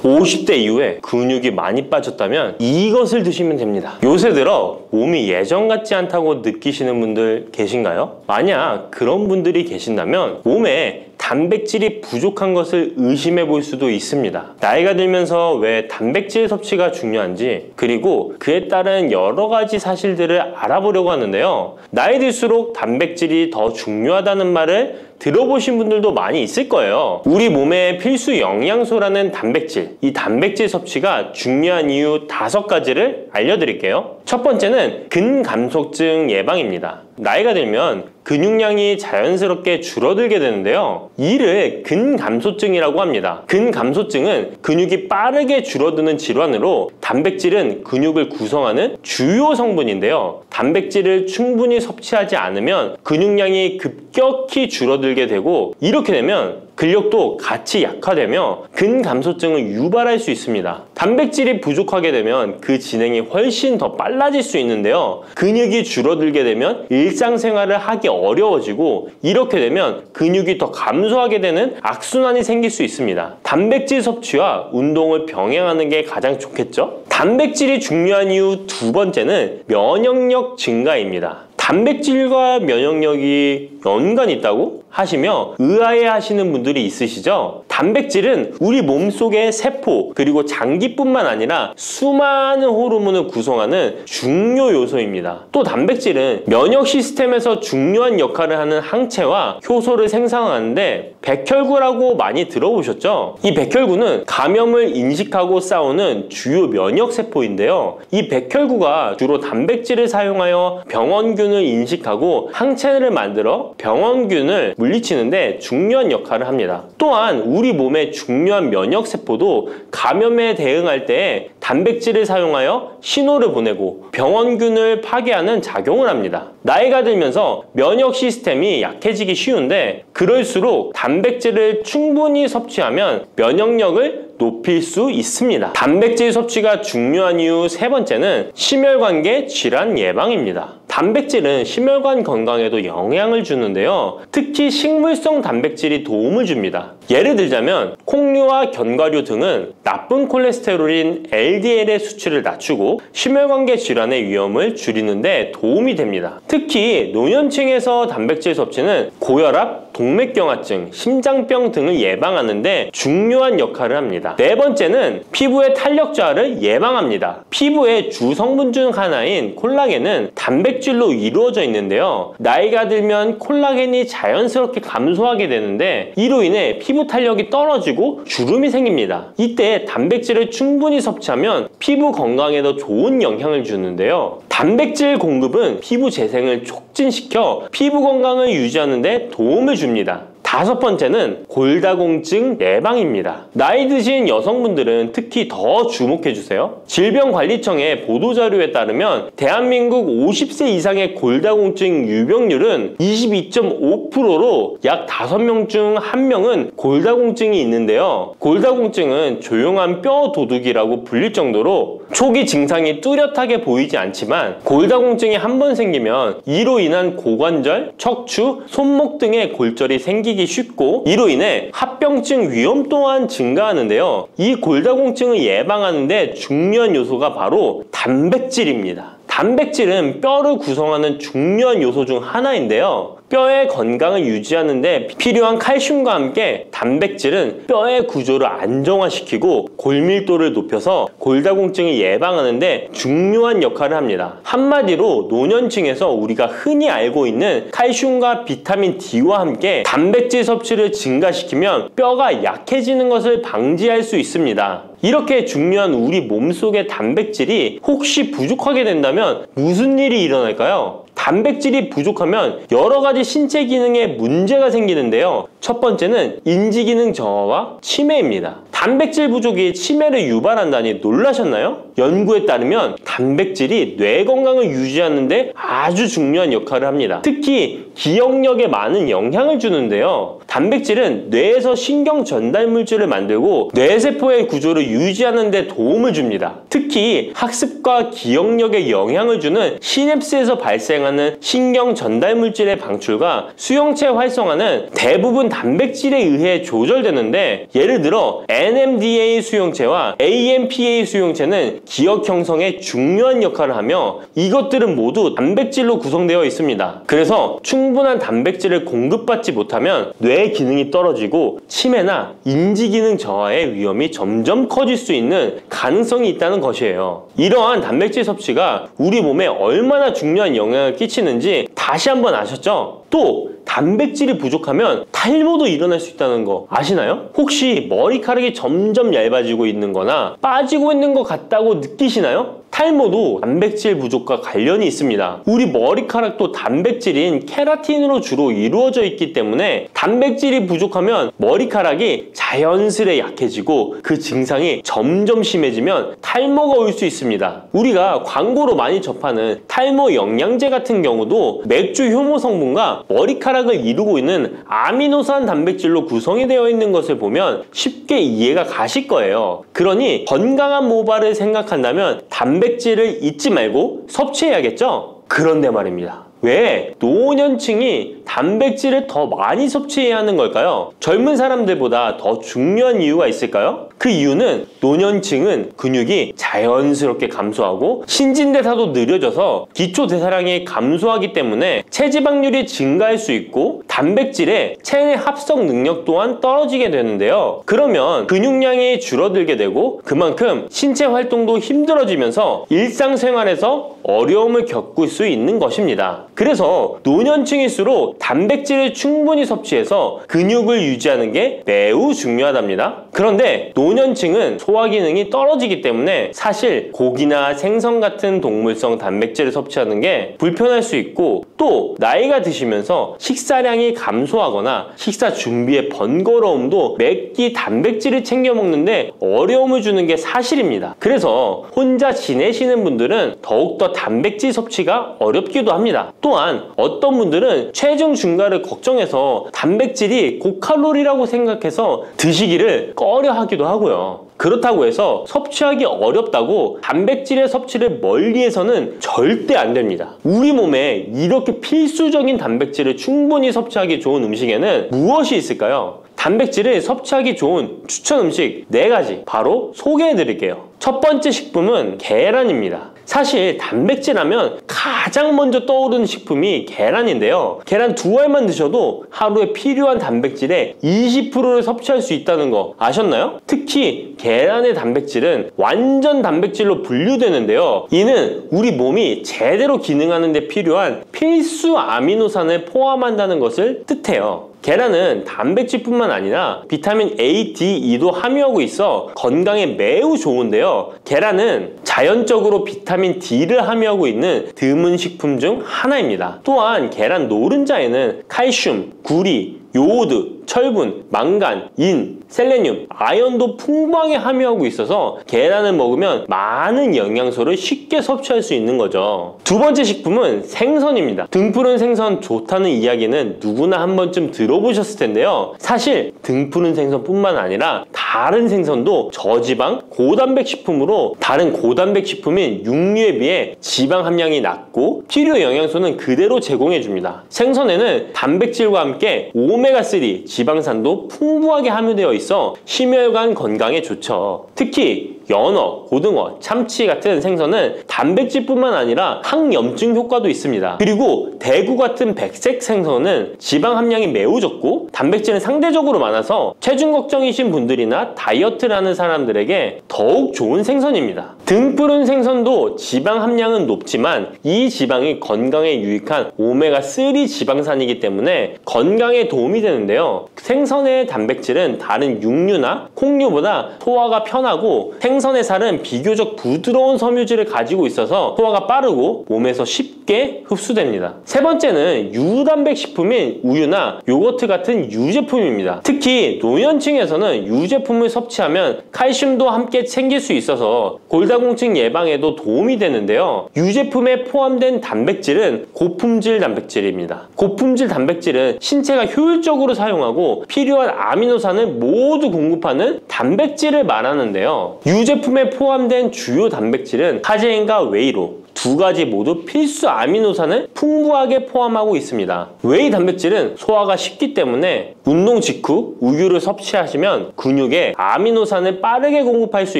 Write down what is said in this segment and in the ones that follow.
50대 이후에 근육이 많이 빠졌다면 이것을 드시면 됩니다. 요새 들어 몸이 예전 같지 않다고 느끼시는 분들 계신가요? 만약 그런 분들이 계신다면 몸에 단백질이 부족한 것을 의심해 볼 수도 있습니다. 나이가 들면서 왜 단백질 섭취가 중요한지, 그리고 그에 따른 여러 가지 사실들을 알아보려고 하는데요. 나이 들수록 단백질이 더 중요하다는 말을 들어보신 분들도 많이 있을 거예요. 우리 몸의 필수 영양소라는 단백질, 이 단백질 섭취가 중요한 이유 5가지를 알려드릴게요. 첫 번째는 근감소증 예방입니다. 나이가 들면 근육량이 자연스럽게 줄어들게 되는데요. 이를 근감소증이라고 합니다. 근감소증은 근육이 빠르게 줄어드는 질환으로 단백질은 근육을 구성하는 주요 성분인데요. 단백질을 충분히 섭취하지 않으면 근육량이 급격히 줄어들게 되고, 이렇게 되면 근력도 같이 약화되며 근감소증을 유발할 수 있습니다. 단백질이 부족하게 되면 그 진행이 훨씬 더 빨라질 수 있는데요. 근육이 줄어들게 되면 일상생활을 하기 어려워지고, 이렇게 되면 근육이 더 감소하게 되는 악순환이 생길 수 있습니다. 단백질 섭취와 운동을 병행하는 게 가장 좋겠죠? 단백질이 중요한 이유 2번째는 면역력 증가입니다. 단백질과 면역력이 연관이 있다고 하시며 의아해 하시는 분들이 있으시죠? 단백질은 우리 몸속의 세포 그리고 장기뿐만 아니라 수많은 호르몬을 구성하는 중요 요소입니다. 또 단백질은 면역 시스템에서 중요한 역할을 하는 항체와 효소를 생산하는데 백혈구라고 많이 들어보셨죠? 이 백혈구는 감염을 인식하고 싸우는 주요 면역 세포인데요. 이 백혈구가 주로 단백질을 사용하여 병원균을 인식하고 항체를 만들어 병원균을 물리치는데 중요한 역할을 합니다. 또한 우리 몸의 중요한 면역세포도 감염에 대응할 때 단백질을 사용하여 신호를 보내고 병원균을 파괴하는 작용을 합니다. 나이가 들면서 면역 시스템이 약해지기 쉬운데, 그럴수록 단백질을 충분히 섭취하면 면역력을 높일 수 있습니다. 단백질 섭취가 중요한 이유 3번째는 심혈관계 질환 예방입니다. 단백질은 심혈관 건강에도 영향을 주는데요. 특히 식물성 단백질이 도움을 줍니다. 예를 들자면 콩류와 견과류 등은 나쁜 콜레스테롤인 LDL의 수치를 낮추고 심혈관계 질환의 위험을 줄이는데 도움이 됩니다. 특히 노년층에서 단백질 섭취는 고혈압, 동맥경화증, 심장병 등을 예방하는 데 중요한 역할을 합니다. 4번째는 피부의 탄력 저하를 예방합니다. 피부의 주 성분 중 하나인 콜라겐은 단백질로 이루어져 있는데요. 나이가 들면 콜라겐이 자연스럽게 감소하게 되는데, 이로 인해 피부 탄력이 떨어지고 주름이 생깁니다. 이때 단백질을 충분히 섭취하면 피부 건강에도 좋은 영향을 주는데요. 단백질 공급은 피부 재생을 촉진시켜 피부 건강을 유지하는 데 도움을 줍니다. 5번째는 골다공증 예방입니다. 나이 드신 여성분들은 특히 더 주목해주세요. 질병관리청의 보도자료에 따르면 대한민국 50세 이상의 골다공증 유병률은 22.5%로 약 5명 중 1명은 골다공증이 있는데요. 골다공증은 조용한 뼈 도둑이라고 불릴 정도로 초기 증상이 뚜렷하게 보이지 않지만, 골다공증이 한 번 생기면 이로 인한 고관절, 척추, 손목 등의 골절이 생기기 쉽고, 이로 인해 합병증 위험 또한 증가하는데요. 이 골다공증을 예방하는 데 중요한 요소가 바로 단백질입니다. 단백질은 뼈를 구성하는 중요한 요소 중 하나인데요. 뼈의 건강을 유지하는 데 필요한 칼슘과 함께 단백질은 뼈의 구조를 안정화시키고 골밀도를 높여서 골다공증을 예방하는 데 중요한 역할을 합니다. 한마디로 노년층에서 우리가 흔히 알고 있는 칼슘과 비타민 D와 함께 단백질 섭취를 증가시키면 뼈가 약해지는 것을 방지할 수 있습니다. 이렇게 중요한 우리 몸속의 단백질이 혹시 부족하게 된다면 무슨 일이 일어날까요? 단백질이 부족하면 여러 가지 신체 기능에 문제가 생기는데요. 첫 번째는 인지 기능 저하와 치매입니다. 단백질 부족이 치매를 유발한다니 놀라셨나요? 연구에 따르면 단백질이 뇌 건강을 유지하는 데 아주 중요한 역할을 합니다. 특히 기억력에 많은 영향을 주는데요. 단백질은 뇌에서 신경 전달 물질을 만들고 뇌세포의 구조를 유지하는 데 도움을 줍니다. 특히 학습과 기억력에 영향을 주는 시냅스에서 발생하는 신경 전달 물질의 방출과 수용체 활성화는 대부분 단백질에 의해 조절되는데, 예를 들어 NMDA 수용체와 AMPA 수용체는 기억 형성에 중요한 역할을 하며 이것들은 모두 단백질로 구성되어 있습니다. 그래서 충분한 단백질을 공급받지 못하면 뇌 기능이 떨어지고 치매나 인지 기능 저하의 위험이 점점 커질 수 있는 가능성이 있다는 것이에요. 이러한 단백질 섭취가 우리 몸에 얼마나 중요한 영향을 끼치는지 다시 한번 아셨죠? 또 단백질이 부족하면 탈모도 일어날 수 있다는 거 아시나요? 혹시 머리카락이 점점 얇아지고 있는 거나 빠지고 있는 것 같다고 느끼시나요? 탈모도 단백질 부족과 관련이 있습니다. 우리 머리카락도 단백질인 케라틴으로 주로 이루어져 있기 때문에 단백질이 부족하면 머리카락이 자연스레 약해지고 그 증상이 점점 심해지면 탈모가 올 수 있습니다. 우리가 광고로 많이 접하는 탈모 영양제 같은 경우도 맥주 효모 성분과 머리카락을 이루고 있는 아미노산 단백질로 구성이 되어 있는 것을 보면 쉽게 이해가 가실 거예요. 그러니 건강한 모발을 생각한다면 단백질을 잊지 말고 섭취해야겠죠? 그런데 말입니다. 왜 노년층이 단백질을 더 많이 섭취해야 하는 걸까요? 젊은 사람들보다 더 중요한 이유가 있을까요? 그 이유는 노년층은 근육이 자연스럽게 감소하고 신진대사도 느려져서 기초대사량이 감소하기 때문에 체지방률이 증가할 수 있고 단백질의 체내 합성 능력 또한 떨어지게 되는데요. 그러면 근육량이 줄어들게 되고 그만큼 신체 활동도 힘들어지면서 일상생활에서 어려움을 겪을 수 있는 것입니다. 그래서 노년층일수록 단백질을 충분히 섭취해서 근육을 유지하는 게 매우 중요하답니다. 그런데 노년층은 소화 기능이 떨어지기 때문에 사실 고기나 생선 같은 동물성 단백질을 섭취하는 게 불편할 수 있고 또 나이가 드시면서 식사량이 감소하거나 식사 준비의 번거로움도 몇 끼 단백질을 챙겨 먹는데 어려움을 주는 게 사실입니다. 그래서 혼자 지내시는 분들은 더욱더 단백질 섭취가 어렵기도 합니다. 또한 어떤 분들은 체중 증가를 걱정해서 단백질이 고칼로리라고 생각해서 드시기를 꺼려 하기도 하고요. 그렇다고 해서 섭취하기 어렵다고 단백질의 섭취를 멀리해서는 절대 안 됩니다. 우리 몸에 이렇게 필수적인 단백질을 충분히 섭취하기 좋은 음식에는 무엇이 있을까요? 단백질을 섭취하기 좋은 추천 음식 4가지 바로 소개해 드릴게요. 첫 번째 식품은 계란입니다. 사실 단백질 하면 가장 먼저 떠오르는 식품이 계란인데요. 계란 2알만 드셔도 하루에 필요한 단백질의 20%를 섭취할 수 있다는 거 아셨나요? 특히 계란의 단백질은 완전 단백질로 분류되는데요. 이는 우리 몸이 제대로 기능하는 데 필요한 필수 아미노산을 포함한다는 것을 뜻해요. 계란은 단백질뿐만 아니라 비타민 A, D, E도 함유하고 있어 건강에 매우 좋은데요. 계란은 자연적으로 비타민 D를 함유하고 있는 드문 식품 중 하나입니다. 또한 계란 노른자에는 칼슘, 구리, 요오드, 철분, 망간, 인, 셀레늄, 아연도 풍부하게 함유하고 있어서 계란을 먹으면 많은 영양소를 쉽게 섭취할 수 있는 거죠. 두 번째 식품은 생선입니다. 등푸른 생선 좋다는 이야기는 누구나 한 번쯤 들어보셨을 텐데요. 사실 등푸른 생선뿐만 아니라 다른 생선도 저지방, 고단백 식품으로 다른 고단백 식품인 육류에 비해 지방 함량이 낮고 필요 영양소는 그대로 제공해줍니다. 생선에는 단백질과 함께 오메가3 지방산도 풍부하게 함유되어 있어 심혈관 건강에 좋죠. 특히 연어, 고등어, 참치 같은 생선은 단백질뿐만 아니라 항염증 효과도 있습니다. 그리고 대구 같은 백색 생선은 지방 함량이 매우 적고 단백질은 상대적으로 많아서 체중 걱정이신 분들이나 다이어트를 하는 사람들에게 더욱 좋은 생선입니다. 등푸른 생선도 지방 함량은 높지만 이 지방이 건강에 유익한 오메가3 지방산이기 때문에 건강에 도움이 되는데요. 생선의 단백질은 다른 육류나 콩류보다 소화가 편하고 생선의 살은 비교적 부드러운 섬유질을 가지고 있어서 소화가 빠르고 몸에서 쉽게 흡수됩니다. 세 번째는 유단백 식품인 우유나 요거트 같은 유제품입니다. 특히 노년층에서는 유제품을 섭취하면 칼슘도 함께 챙길 수 있어서 골다공증 예방에도 도움이 되는데요. 유제품에 포함된 단백질은 고품질 단백질입니다. 고품질 단백질은 신체가 효율적으로 사용하고 필요한 아미노산을 모두 공급하는 단백질을 말하는데요. 유제품에 포함된 주요 단백질은 카제인과 웨이로, 두 가지 모두 필수 아미노산을 풍부하게 포함하고 있습니다. 웨이 단백질은 소화가 쉽기 때문에 운동 직후 우유를 섭취하시면 근육에 아미노산을 빠르게 공급할 수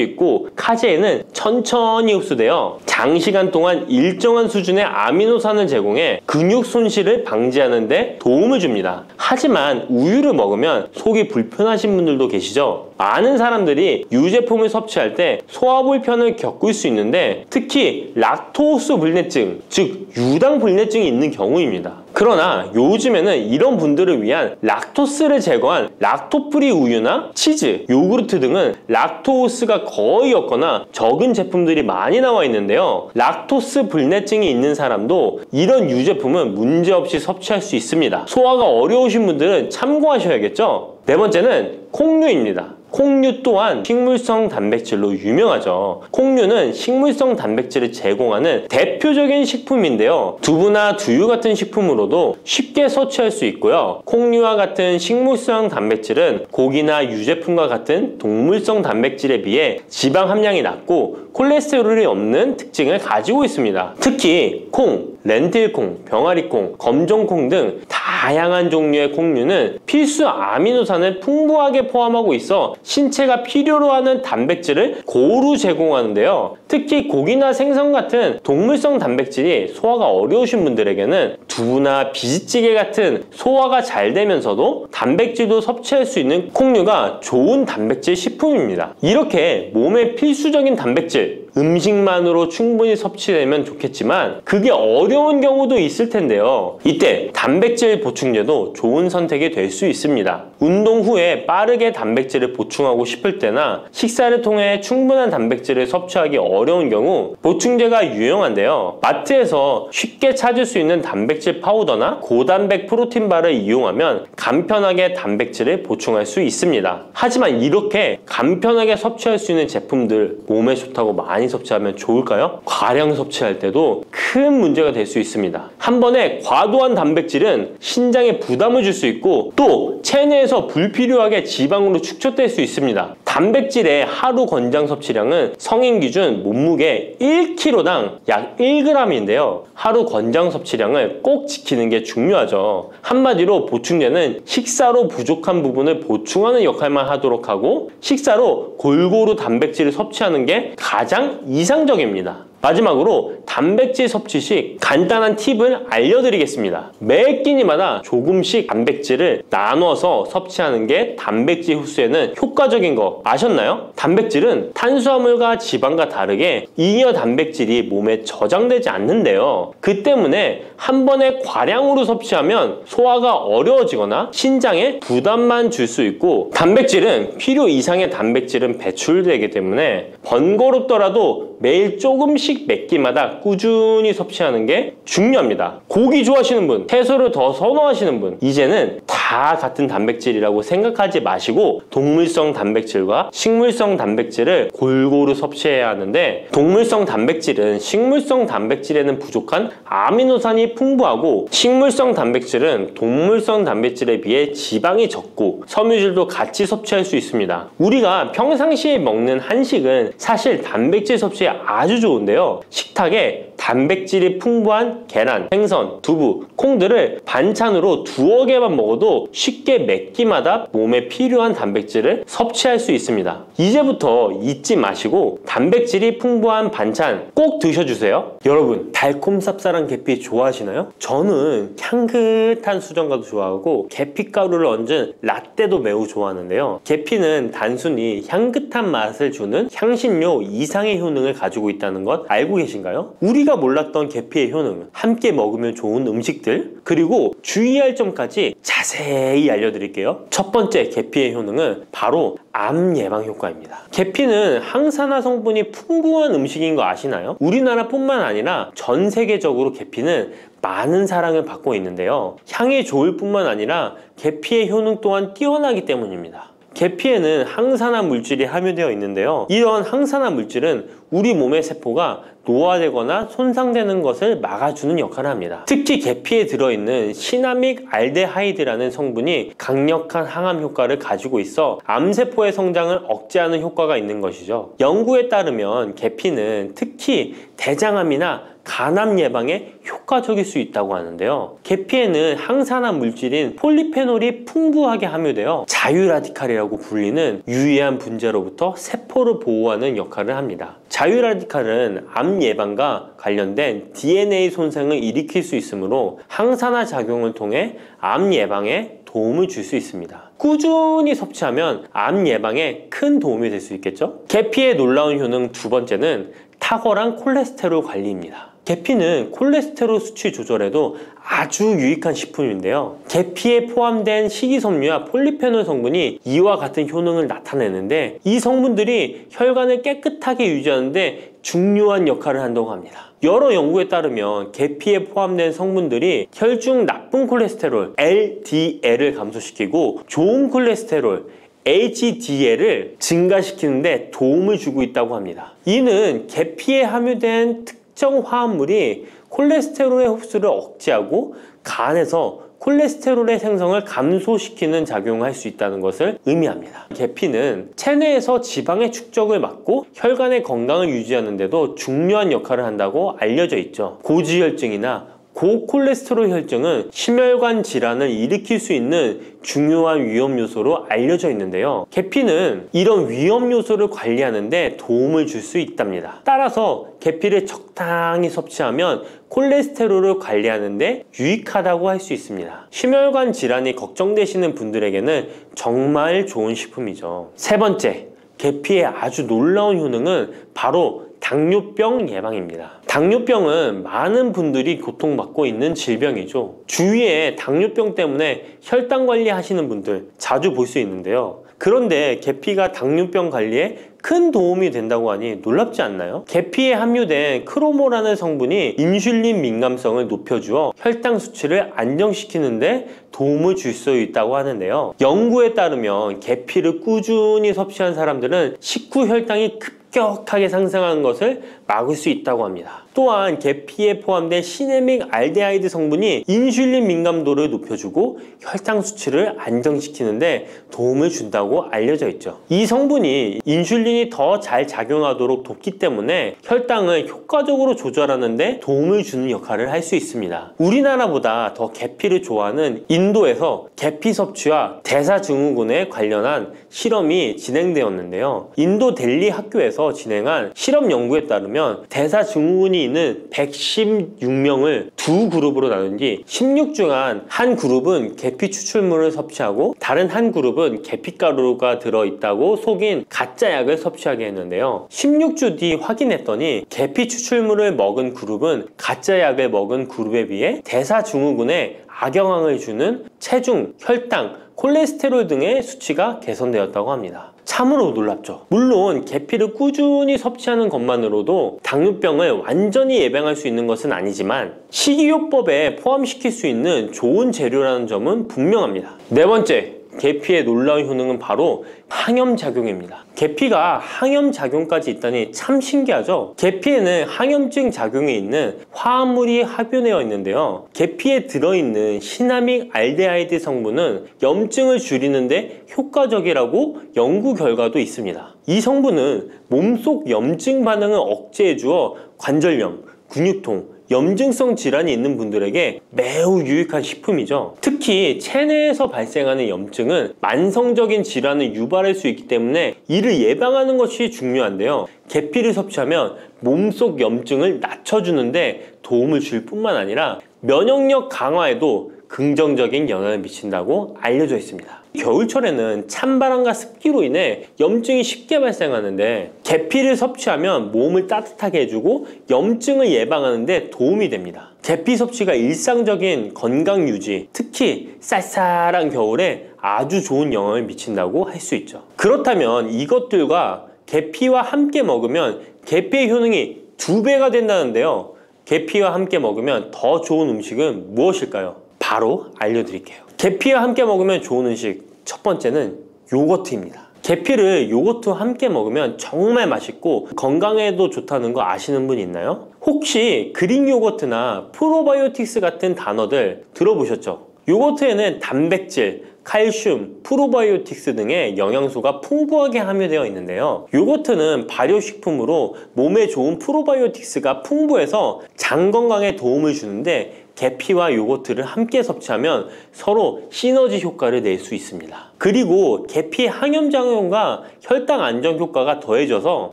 있고 카제인은 천천히 흡수되어 장시간 동안 일정한 수준의 아미노산을 제공해 근육 손실을 방지하는 데 도움을 줍니다. 하지만 우유를 먹으면 속이 불편하신 분들도 계시죠? 많은 사람들이 유제품을 섭취할 때 소화 불편을 겪을 수 있는데 특히 락토스 불내증, 즉 유당 불내증이 있는 경우입니다. 그러나 요즘에는 이런 분들을 위한 락토스를 제거한 락토프리 우유나 치즈, 요구르트 등은 락토스가 거의 없거나 적은 제품들이 많이 나와 있는데요. 락토스 불내증이 있는 사람도 이런 유제품은 문제없이 섭취할 수 있습니다. 소화가 어려우신 분들은 참고하셔야겠죠? 네 번째는 콩류입니다. 콩류 또한 식물성 단백질로 유명하죠. 콩류는 식물성 단백질을 제공하는 대표적인 식품인데요. 두부나 두유 같은 식품으로도 쉽게 섭취할 수 있고요. 콩류와 같은 식물성 단백질은 고기나 유제품과 같은 동물성 단백질에 비해 지방 함량이 낮고 콜레스테롤이 없는 특징을 가지고 있습니다. 특히 콩, 렌틸콩, 병아리콩, 검정콩 등 다양한 종류의 콩류는 필수 아미노산을 풍부하게 포함하고 있어 신체가 필요로 하는 단백질을 고루 제공하는데요. 특히 고기나 생선 같은 동물성 단백질이 소화가 어려우신 분들에게는 두부나 비지찌개 같은 소화가 잘 되면서도 단백질도 섭취할 수 있는 콩류가 좋은 단백질 식품입니다. 이렇게 몸에 필수적인 단백질, 음식만으로 충분히 섭취되면 좋겠지만 그게 어려운 경우도 있을 텐데요. 이때 단백질 보충제도 좋은 선택이 될 수 있습니다. 운동 후에 빠르게 단백질을 보충하고 싶을 때나 식사를 통해 충분한 단백질을 섭취하기 어려운 경우 보충제가 유용한데요. 마트에서 쉽게 찾을 수 있는 단백질 파우더나 고단백 프로틴바를 이용하면 간편하게 단백질을 보충할 수 있습니다. 하지만 이렇게 간편하게 섭취할 수 있는 제품들 몸에 좋다고 많이 섭취하면 좋을까요? 과량 섭취할 때도 큰 문제가 될 수 있습니다. 한 번에 과도한 단백질은 신장에 부담을 줄 수 있고 또 체내에서 불필요하게 지방으로 축적될 수 있습니다. 단백질의 하루 권장 섭취량은 성인 기준 몸무게 1kg당 약 1g인데요. 하루 권장 섭취량을 꼭 지키는 게 중요하죠. 한마디로 보충제는 식사로 부족한 부분을 보충하는 역할만 하도록 하고 식사로 골고루 단백질을 섭취하는 게 가장 이상적입니다. 마지막으로 단백질 섭취 시 간단한 팁을 알려드리겠습니다. 매 끼니마다 조금씩 단백질을 나눠서 섭취하는 게 단백질 흡수에는 효과적인 거 아셨나요? 단백질은 탄수화물과 지방과 다르게 잉여 단백질이 몸에 저장되지 않는데요. 그 때문에 한 번에 과량으로 섭취하면 소화가 어려워지거나 신장에 부담만 줄 수 있고 단백질은 필요 이상의 단백질은 배출되기 때문에 번거롭더라도 매일 조금씩 몇 끼마다 꾸준히 섭취하는 게 중요합니다. 고기 좋아하시는 분, 채소를 더 선호하시는 분, 이제는 다 같은 단백질이라고 생각하지 마시고 동물성 단백질과 식물성 단백질을 골고루 섭취해야 하는데 동물성 단백질은 식물성 단백질에는 부족한 아미노산이 풍부하고 식물성 단백질은 동물성 단백질에 비해 지방이 적고 섬유질도 같이 섭취할 수 있습니다. 우리가 평상시에 먹는 한식은 사실 단백질 섭취에 아주 좋은데요. 식탁에 단백질이 풍부한 계란, 생선, 두부, 콩들을 반찬으로 두어 개만 먹어도 쉽게 몇 끼마다 몸에 필요한 단백질을 섭취할 수 있습니다. 이제부터 잊지 마시고 단백질이 풍부한 반찬 꼭 드셔주세요. 여러분, 달콤 쌉쌀한 계피 좋아하시나요? 저는 향긋한 수정과도 좋아하고 계피가루를 얹은 라떼도 매우 좋아하는데요. 계피는 단순히 향긋한 맛을 주는 향신료 이상의 효능을 가지고 있다는 것 알고 계신가요? 우리가 몰랐던 계피의 효능, 함께 먹으면 좋은 음식들, 그리고 주의할 점까지 자세히 알려드릴게요. 첫 번째 계피의 효능은 바로 암 예방 효과입니다. 계피는 항산화 성분이 풍부한 음식인 거 아시나요? 우리나라뿐만 아니라 전 세계적으로 계피는 많은 사랑을 받고 있는데요. 향이 좋을 뿐만 아니라 계피의 효능 또한 뛰어나기 때문입니다. 계피에는 항산화 물질이 함유되어 있는데요. 이런 항산화 물질은 우리 몸의 세포가 노화되거나 손상되는 것을 막아주는 역할을 합니다. 특히 계피에 들어있는 시나믹 알데하이드라는 성분이 강력한 항암 효과를 가지고 있어 암세포의 성장을 억제하는 효과가 있는 것이죠. 연구에 따르면 계피는 특히 대장암이나 간암 예방에 효과적일 수 있다고 하는데요. 계피에는 항산화 물질인 폴리페놀이 풍부하게 함유되어 자유라디칼이라고 불리는 유해한 분자로부터 세포를 보호하는 역할을 합니다. 자유라디칼은 암 예방과 관련된 DNA 손상을 일으킬 수 있으므로 항산화 작용을 통해 암 예방에 도움을 줄 수 있습니다. 꾸준히 섭취하면 암 예방에 큰 도움이 될 수 있겠죠? 계피의 놀라운 효능 두 번째는 탁월한 콜레스테롤 관리입니다. 계피는 콜레스테롤 수치 조절에도 아주 유익한 식품인데요. 계피에 포함된 식이섬유와 폴리페놀 성분이 이와 같은 효능을 나타내는데 이 성분들이 혈관을 깨끗하게 유지하는데 중요한 역할을 한다고 합니다. 여러 연구에 따르면 계피에 포함된 성분들이 혈중 나쁜 콜레스테롤 LDL을 감소시키고 좋은 콜레스테롤 HDL을 증가시키는데 도움을 주고 있다고 합니다. 이는 계피에 함유된 특정 화합물이 콜레스테롤의 흡수를 억제하고 간에서 콜레스테롤의 생성을 감소시키는 작용을 할 수 있다는 것을 의미합니다. 계피는 체내에서 지방의 축적을 막고 혈관의 건강을 유지하는 데도 중요한 역할을 한다고 알려져 있죠. 고지혈증이나 고콜레스테롤 혈증은 심혈관 질환을 일으킬 수 있는 중요한 위험 요소로 알려져 있는데요. 계피는 이런 위험 요소를 관리하는 데 도움을 줄 수 있답니다. 따라서 계피를 적당히 섭취하면 콜레스테롤을 관리하는 데 유익하다고 할 수 있습니다. 심혈관 질환이 걱정되시는 분들에게는 정말 좋은 식품이죠. 세 번째, 계피의 아주 놀라운 효능은 바로 당뇨병 예방입니다. 당뇨병은 많은 분들이 고통받고 있는 질병이죠. 주위에 당뇨병 때문에 혈당 관리하시는 분들 자주 볼 수 있는데요. 그런데 계피가 당뇨병 관리에 큰 도움이 된다고 하니 놀랍지 않나요? 계피에 함유된 크로모라는 성분이 인슐린 민감성을 높여주어 혈당 수치를 안정시키는데 도움을 줄 수 있다고 하는데요. 연구에 따르면 계피를 꾸준히 섭취한 사람들은 식후 혈당이 급격하게 상승하는 것을 막을 수 있다고 합니다. 또한 계피에 포함된 시네믹 알데하이드 성분이 인슐린 민감도를 높여주고 혈당 수치를 안정시키는데 도움을 준다고 알려져 있죠. 이 성분이 인슐린이 더 잘 작용하도록 돕기 때문에 혈당을 효과적으로 조절하는 데 도움을 주는 역할을 할 수 있습니다. 우리나라보다 더 계피를 좋아하는 인도에서 계피 섭취와 대사증후군에 관련한 실험이 진행되었는데요. 인도 델리 학교에서 진행한 실험 연구에 따르면 대사증후군이 있는 116명을 두 그룹으로 나눈 뒤 16주간 한 그룹은 계피 추출물을 섭취하고 다른 한 그룹은 계피가루가 들어있다고 속인 가짜 약을 섭취하게 했는데요. 16주 뒤 확인했더니 계피 추출물을 먹은 그룹은 가짜 약을 먹은 그룹에 비해 대사증후군에 악영향을 주는 체중, 혈당, 콜레스테롤 등의 수치가 개선되었다고 합니다. 참으로 놀랍죠. 물론 계피를 꾸준히 섭취하는 것만으로도 당뇨병을 완전히 예방할 수 있는 것은 아니지만 식이요법에 포함시킬 수 있는 좋은 재료라는 점은 분명합니다. 네 번째, 계피의 놀라운 효능은 바로 항염작용입니다. 계피가 항염작용까지 있다니 참 신기하죠? 계피에는 항염증 작용이 있는 화합물이 함유되어 있는데요. 계피에 들어있는 시나믹 알데하이드 성분은 염증을 줄이는데 효과적이라고 연구 결과도 있습니다. 이 성분은 몸속 염증 반응을 억제해 주어 관절염, 근육통, 염증성 질환이 있는 분들에게 매우 유익한 식품이죠. 특히 체내에서 발생하는 염증은 만성적인 질환을 유발할 수 있기 때문에 이를 예방하는 것이 중요한데요. 계피를 섭취하면 몸속 염증을 낮춰주는데 도움을 줄 뿐만 아니라 면역력 강화에도 긍정적인 영향을 미친다고 알려져 있습니다. 겨울철에는 찬바람과 습기로 인해 염증이 쉽게 발생하는데 계피를 섭취하면 몸을 따뜻하게 해주고 염증을 예방하는 데 도움이 됩니다. 계피 섭취가 일상적인 건강 유지, 특히 쌀쌀한 겨울에 아주 좋은 영향을 미친다고 할 수 있죠. 그렇다면 이것들과 계피와 함께 먹으면 계피의 효능이 2배가 된다는데요. 계피와 함께 먹으면 더 좋은 음식은 무엇일까요? 바로 알려드릴게요. 계피와 함께 먹으면 좋은 음식, 첫 번째는 요거트입니다. 계피를 요거트와 함께 먹으면 정말 맛있고 건강에도 좋다는 거 아시는 분 있나요? 혹시 그릭 요거트나 프로바이오틱스 같은 단어들 들어보셨죠? 요거트에는 단백질, 칼슘, 프로바이오틱스 등의 영양소가 풍부하게 함유되어 있는데요. 요거트는 발효식품으로 몸에 좋은 프로바이오틱스가 풍부해서 장 건강에 도움을 주는데 계피와 요거트를 함께 섭취하면 서로 시너지 효과를 낼 수 있습니다. 그리고 계피 항염작용과 혈당 안정 효과가 더해져서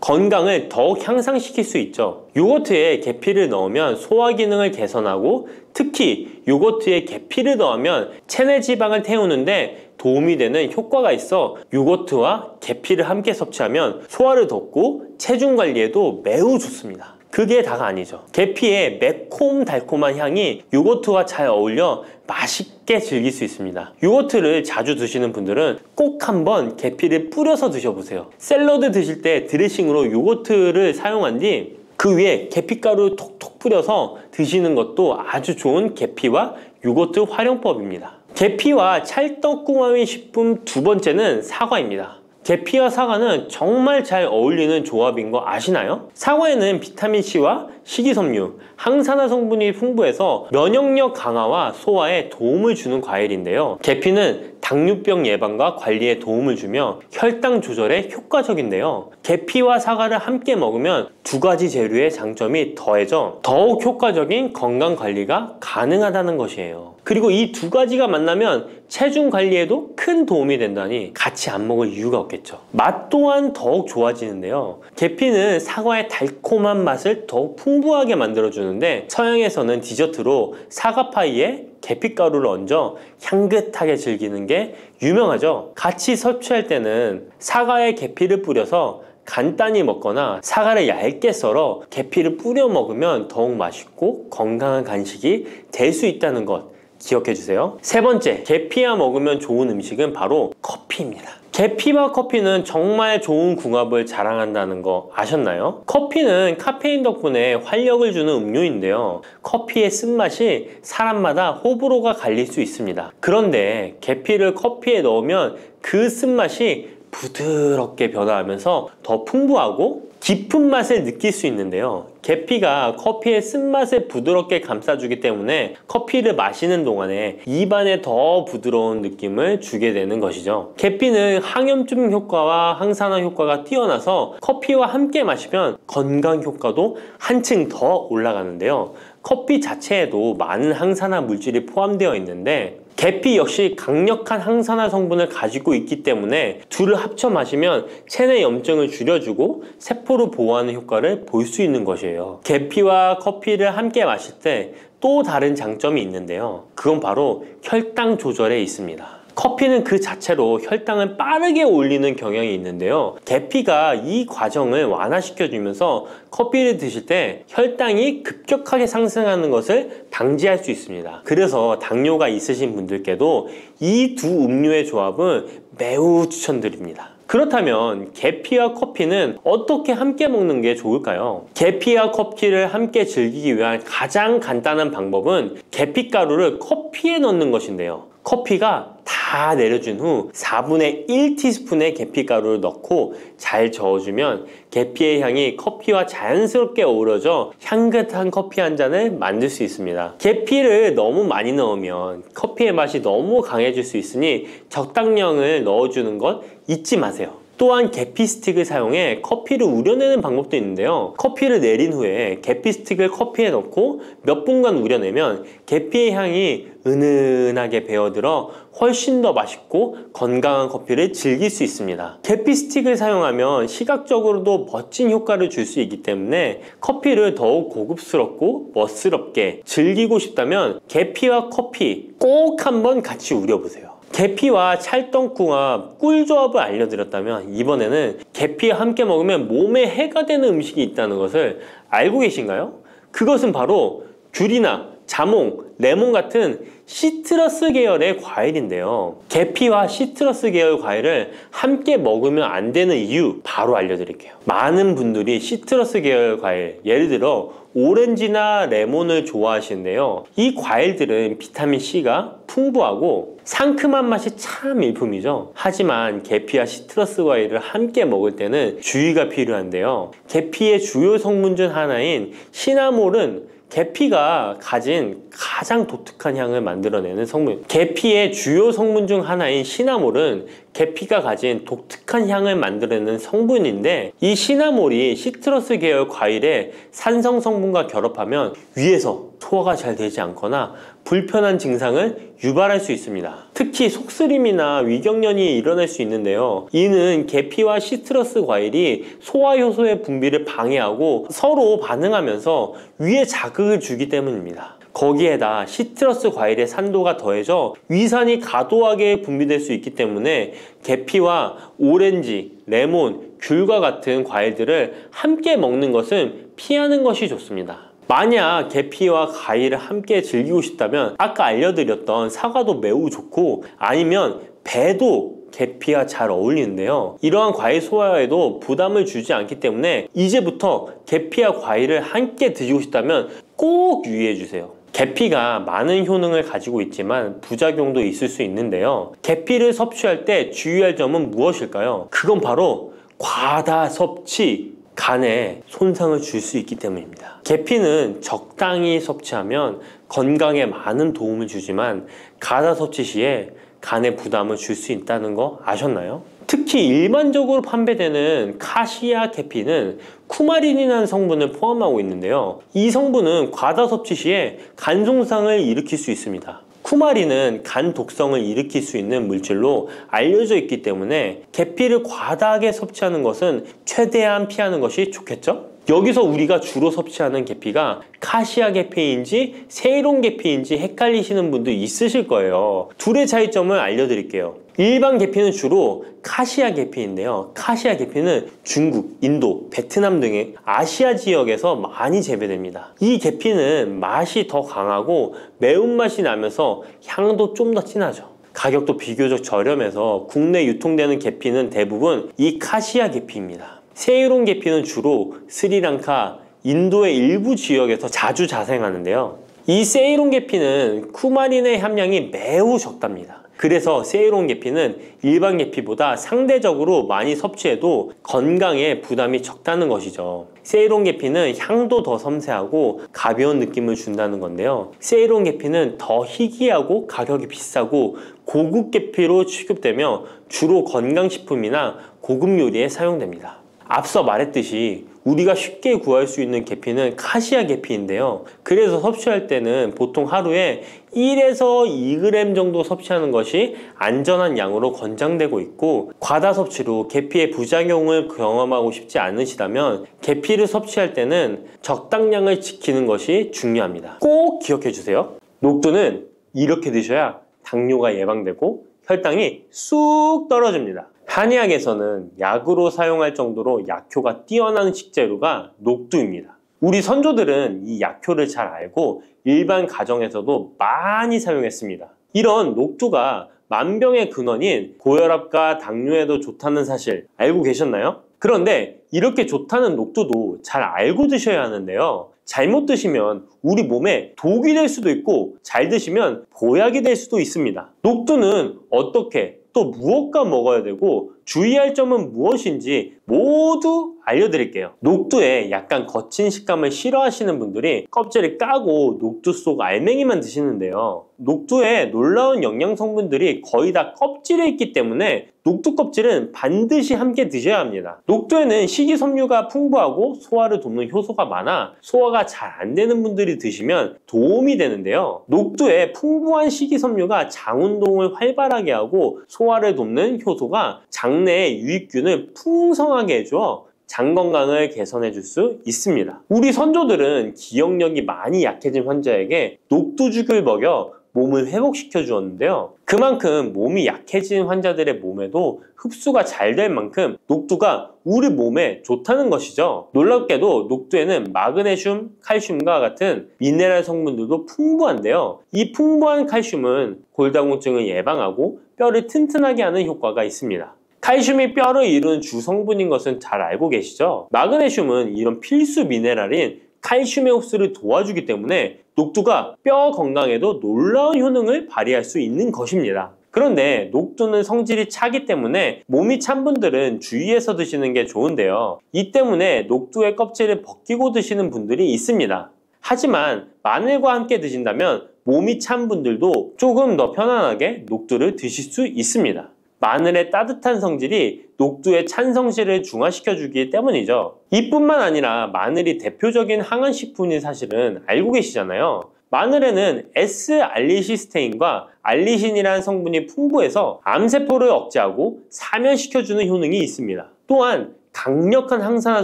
건강을 더욱 향상시킬 수 있죠. 요거트에 계피를 넣으면 소화 기능을 개선하고 특히 요거트에 계피를 넣으면 체내 지방을 태우는데 도움이 되는 효과가 있어 요거트와 계피를 함께 섭취하면 소화를 돋고 체중 관리에도 매우 좋습니다. 그게 다가 아니죠. 계피의 매콤달콤한 향이 요거트와 잘 어울려 맛있게 즐길 수 있습니다. 요거트를 자주 드시는 분들은 꼭 한번 계피를 뿌려서 드셔보세요. 샐러드 드실 때 드레싱으로 요거트를 사용한 뒤 그 위에 계피가루 톡톡 뿌려서 드시는 것도 아주 좋은 계피와 요거트 활용법입니다. 계피와 찰떡궁합의 식품 두 번째는 사과입니다. 계피와 사과는 정말 잘 어울리는 조합인 거 아시나요? 사과에는 비타민C와 식이섬유, 항산화 성분이 풍부해서 면역력 강화와 소화에 도움을 주는 과일인데요. 계피는 당뇨병 예방과 관리에 도움을 주며 혈당 조절에 효과적인데요. 계피와 사과를 함께 먹으면 두 가지 재료의 장점이 더해져 더욱 효과적인 건강 관리가 가능하다는 것이에요. 그리고 이 두 가지가 만나면 체중 관리에도 큰 도움이 된다니 같이 안 먹을 이유가 없겠죠. 맛 또한 더욱 좋아지는데요. 계피는 사과의 달콤한 맛을 더욱 풍부하게 만들어주는데 서양에서는 디저트로 사과파이에 계피가루를 얹어 향긋하게 즐기는 게 유명하죠. 같이 섭취할 때는 사과에 계피를 뿌려서 간단히 먹거나 사과를 얇게 썰어 계피를 뿌려 먹으면 더욱 맛있고 건강한 간식이 될 수 있다는 것 기억해 주세요. 세 번째, 계피와 먹으면 좋은 음식은 바로 커피입니다. 계피와 커피는 정말 좋은 궁합을 자랑한다는 거 아셨나요? 커피는 카페인 덕분에 활력을 주는 음료인데요. 커피의 쓴맛이 사람마다 호불호가 갈릴 수 있습니다. 그런데 계피를 커피에 넣으면 그 쓴맛이 부드럽게 변화하면서 더 풍부하고 깊은 맛을 느낄 수 있는데요. 계피가 커피의 쓴맛을 부드럽게 감싸주기 때문에 커피를 마시는 동안에 입안에 더 부드러운 느낌을 주게 되는 것이죠. 계피는 항염증 효과와 항산화 효과가 뛰어나서 커피와 함께 마시면 건강 효과도 한층 더 올라가는데요. 커피 자체에도 많은 항산화 물질이 포함되어 있는데 계피 역시 강력한 항산화 성분을 가지고 있기 때문에 둘을 합쳐 마시면 체내 염증을 줄여주고 세포를 보호하는 효과를 볼 수 있는 것이에요. 계피와 커피를 함께 마실 때 또 다른 장점이 있는데요. 그건 바로 혈당 조절에 있습니다. 커피는 그 자체로 혈당을 빠르게 올리는 경향이 있는데요. 계피가 이 과정을 완화시켜주면서 커피를 드실 때 혈당이 급격하게 상승하는 것을 방지할 수 있습니다. 그래서 당뇨가 있으신 분들께도 이 두 음료의 조합은 매우 추천드립니다. 그렇다면 계피와 커피는 어떻게 함께 먹는 게 좋을까요? 계피와 커피를 함께 즐기기 위한 가장 간단한 방법은 계피가루를 커피에 넣는 것인데요. 커피가 다 내려준 후 4분의 1티스푼의 계피가루를 넣고 잘 저어주면 계피의 향이 커피와 자연스럽게 어우러져 향긋한 커피 한 잔을 만들 수 있습니다. 계피를 너무 많이 넣으면 커피의 맛이 너무 강해질 수 있으니 적당량을 넣어주는 것 잊지 마세요. 또한 계피 스틱을 사용해 커피를 우려내는 방법도 있는데요. 커피를 내린 후에 계피 스틱을 커피에 넣고 몇 분간 우려내면 계피의 향이 은은하게 배어들어 훨씬 더 맛있고 건강한 커피를 즐길 수 있습니다. 계피 스틱을 사용하면 시각적으로도 멋진 효과를 줄 수 있기 때문에 커피를 더욱 고급스럽고 멋스럽게 즐기고 싶다면 계피와 커피 꼭 한번 같이 우려보세요. 계피와 찰떡궁합 꿀조합을 알려드렸다면 이번에는 계피와 함께 먹으면 몸에 해가 되는 음식이 있다는 것을 알고 계신가요? 그것은 바로 귤이나 자몽, 레몬 같은 시트러스 계열의 과일인데요. 계피와 시트러스 계열 과일을 함께 먹으면 안 되는 이유 바로 알려드릴게요. 많은 분들이 시트러스 계열 과일, 예를 들어 오렌지나 레몬을 좋아하시는데요. 이 과일들은 비타민C가 풍부하고 상큼한 맛이 참 일품이죠. 하지만 계피와 시트러스 과일을 함께 먹을 때는 주의가 필요한데요. 계피의 주요 성분 중 하나인 시나몰은 계피가 가진 가장 독특한 향을 만들어내는 성분, 계피의 주요 성분 중 하나인 시나몰은 계피가 가진 독특한 향을 만들어내는 성분인데, 이 시나몰이 시트러스 계열 과일의 산성 성분과 결합하면 위에서 소화가 잘 되지 않거나 불편한 증상을 유발할 수 있습니다. 특히 속쓰림이나 위경련이 일어날 수 있는데요. 이는 계피와 시트러스 과일이 소화 효소의 분비를 방해하고 서로 반응하면서 위에 자극을 주기 때문입니다. 거기에다 시트러스 과일의 산도가 더해져 위산이 과도하게 분비될 수 있기 때문에 계피와 오렌지, 레몬, 귤과 같은 과일들을 함께 먹는 것은 피하는 것이 좋습니다. 만약 계피와 과일을 함께 즐기고 싶다면 아까 알려드렸던 사과도 매우 좋고, 아니면 배도 계피와 잘 어울리는데요. 이러한 과일 소화에도 부담을 주지 않기 때문에 이제부터 계피와 과일을 함께 드시고 싶다면 꼭 유의해 주세요. 계피가 많은 효능을 가지고 있지만 부작용도 있을 수 있는데요. 계피를 섭취할 때 주의할 점은 무엇일까요? 그건 바로 과다 섭취, 간에 손상을 줄 수 있기 때문입니다. 계피는 적당히 섭취하면 건강에 많은 도움을 주지만 과다 섭취 시에 간에 부담을 줄 수 있다는 거 아셨나요? 특히 일반적으로 판매되는 카시아 계피는 쿠마린이라는 성분을 포함하고 있는데요. 이 성분은 과다 섭취 시에 간 손상을 일으킬 수 있습니다. 쿠마린은 간 독성을 일으킬 수 있는 물질로 알려져 있기 때문에 계피를 과다하게 섭취하는 것은 최대한 피하는 것이 좋겠죠? 여기서 우리가 주로 섭취하는 계피가 카시아 계피인지 세이론 계피인지 헷갈리시는 분들 있으실 거예요. 둘의 차이점을 알려드릴게요. 일반 계피는 주로 카시아 계피인데요. 카시아 계피는 중국, 인도, 베트남 등의 아시아 지역에서 많이 재배됩니다. 이 계피는 맛이 더 강하고 매운맛이 나면서 향도 좀 더 진하죠. 가격도 비교적 저렴해서 국내 유통되는 계피는 대부분 이 카시아 계피입니다. 세이론 계피는 주로 스리랑카, 인도의 일부 지역에서 자주 자생하는데요. 이 세이론 계피는 쿠마린의 함량이 매우 적답니다. 그래서 세이론 계피는 일반 계피보다 상대적으로 많이 섭취해도 건강에 부담이 적다는 것이죠. 세이론 계피는 향도 더 섬세하고 가벼운 느낌을 준다는 건데요. 세이론 계피는 더 희귀하고 가격이 비싸고 고급 계피로 취급되며 주로 건강식품이나 고급 요리에 사용됩니다. 앞서 말했듯이 우리가 쉽게 구할 수 있는 계피는 카시아 계피인데요. 그래서 섭취할 때는 보통 하루에 1에서 2g 정도 섭취하는 것이 안전한 양으로 권장되고 있고, 과다 섭취로 계피의 부작용을 경험하고 싶지 않으시다면 계피를 섭취할 때는 적당량을 지키는 것이 중요합니다. 꼭 기억해 주세요. 녹두는 이렇게 드셔야 당뇨가 예방되고 혈당이 쑥 떨어집니다. 한의학에서는 약으로 사용할 정도로 약효가 뛰어난 식재료가 녹두입니다. 우리 선조들은 이 약효를 잘 알고 일반 가정에서도 많이 사용했습니다. 이런 녹두가 만병의 근원인 고혈압과 당뇨에도 좋다는 사실 알고 계셨나요? 그런데 이렇게 좋다는 녹두도 잘 알고 드셔야 하는데요. 잘못 드시면 우리 몸에 독이 될 수도 있고, 잘 드시면 보약이 될 수도 있습니다. 녹두는 어떻게 또 무엇과 먹어야 되고 주의할 점은 무엇인지 모두 알려드릴게요. 녹두에 약간 거친 식감을 싫어하시는 분들이 껍질을 까고 녹두 속 알맹이만 드시는데요. 녹두에 놀라운 영양 성분들이 거의 다 껍질에 있기 때문에 녹두 껍질은 반드시 함께 드셔야 합니다. 녹두에는 식이섬유가 풍부하고 소화를 돕는 효소가 많아 소화가 잘 안 되는 분들이 드시면 도움이 되는데요. 녹두에 풍부한 식이섬유가 장 운동을 활발하게 하고 소화를 돕는 효소가 장내에 유익균을 풍성하게 해줘 장 건강을 개선해 줄 수 있습니다. 우리 선조들은 기억력이 많이 약해진 환자에게 녹두죽을 먹여 몸을 회복시켜 주었는데요. 그만큼 몸이 약해진 환자들의 몸에도 흡수가 잘 될 만큼 녹두가 우리 몸에 좋다는 것이죠. 놀랍게도 녹두에는 마그네슘, 칼슘과 같은 미네랄 성분들도 풍부한데요. 이 풍부한 칼슘은 골다공증을 예방하고 뼈를 튼튼하게 하는 효과가 있습니다. 칼슘이 뼈를 이루는 주 성분인 것은 잘 알고 계시죠? 마그네슘은 이런 필수 미네랄인 칼슘의 흡수를 도와주기 때문에 녹두가 뼈 건강에도 놀라운 효능을 발휘할 수 있는 것입니다. 그런데 녹두는 성질이 차기 때문에 몸이 찬 분들은 주의해서 드시는 게 좋은데요. 이 때문에 녹두의 껍질을 벗기고 드시는 분들이 있습니다. 하지만 마늘과 함께 드신다면 몸이 찬 분들도 조금 더 편안하게 녹두를 드실 수 있습니다. 마늘의 따뜻한 성질이 녹두의 찬 성질을 중화시켜주기 때문이죠. 이뿐만 아니라 마늘이 대표적인 항원식품인 사실은 알고 계시잖아요. 마늘에는 S알리시스테인과 알리신이라는 성분이 풍부해서 암세포를 억제하고 사면시켜주는 효능이 있습니다. 또한 강력한 항산화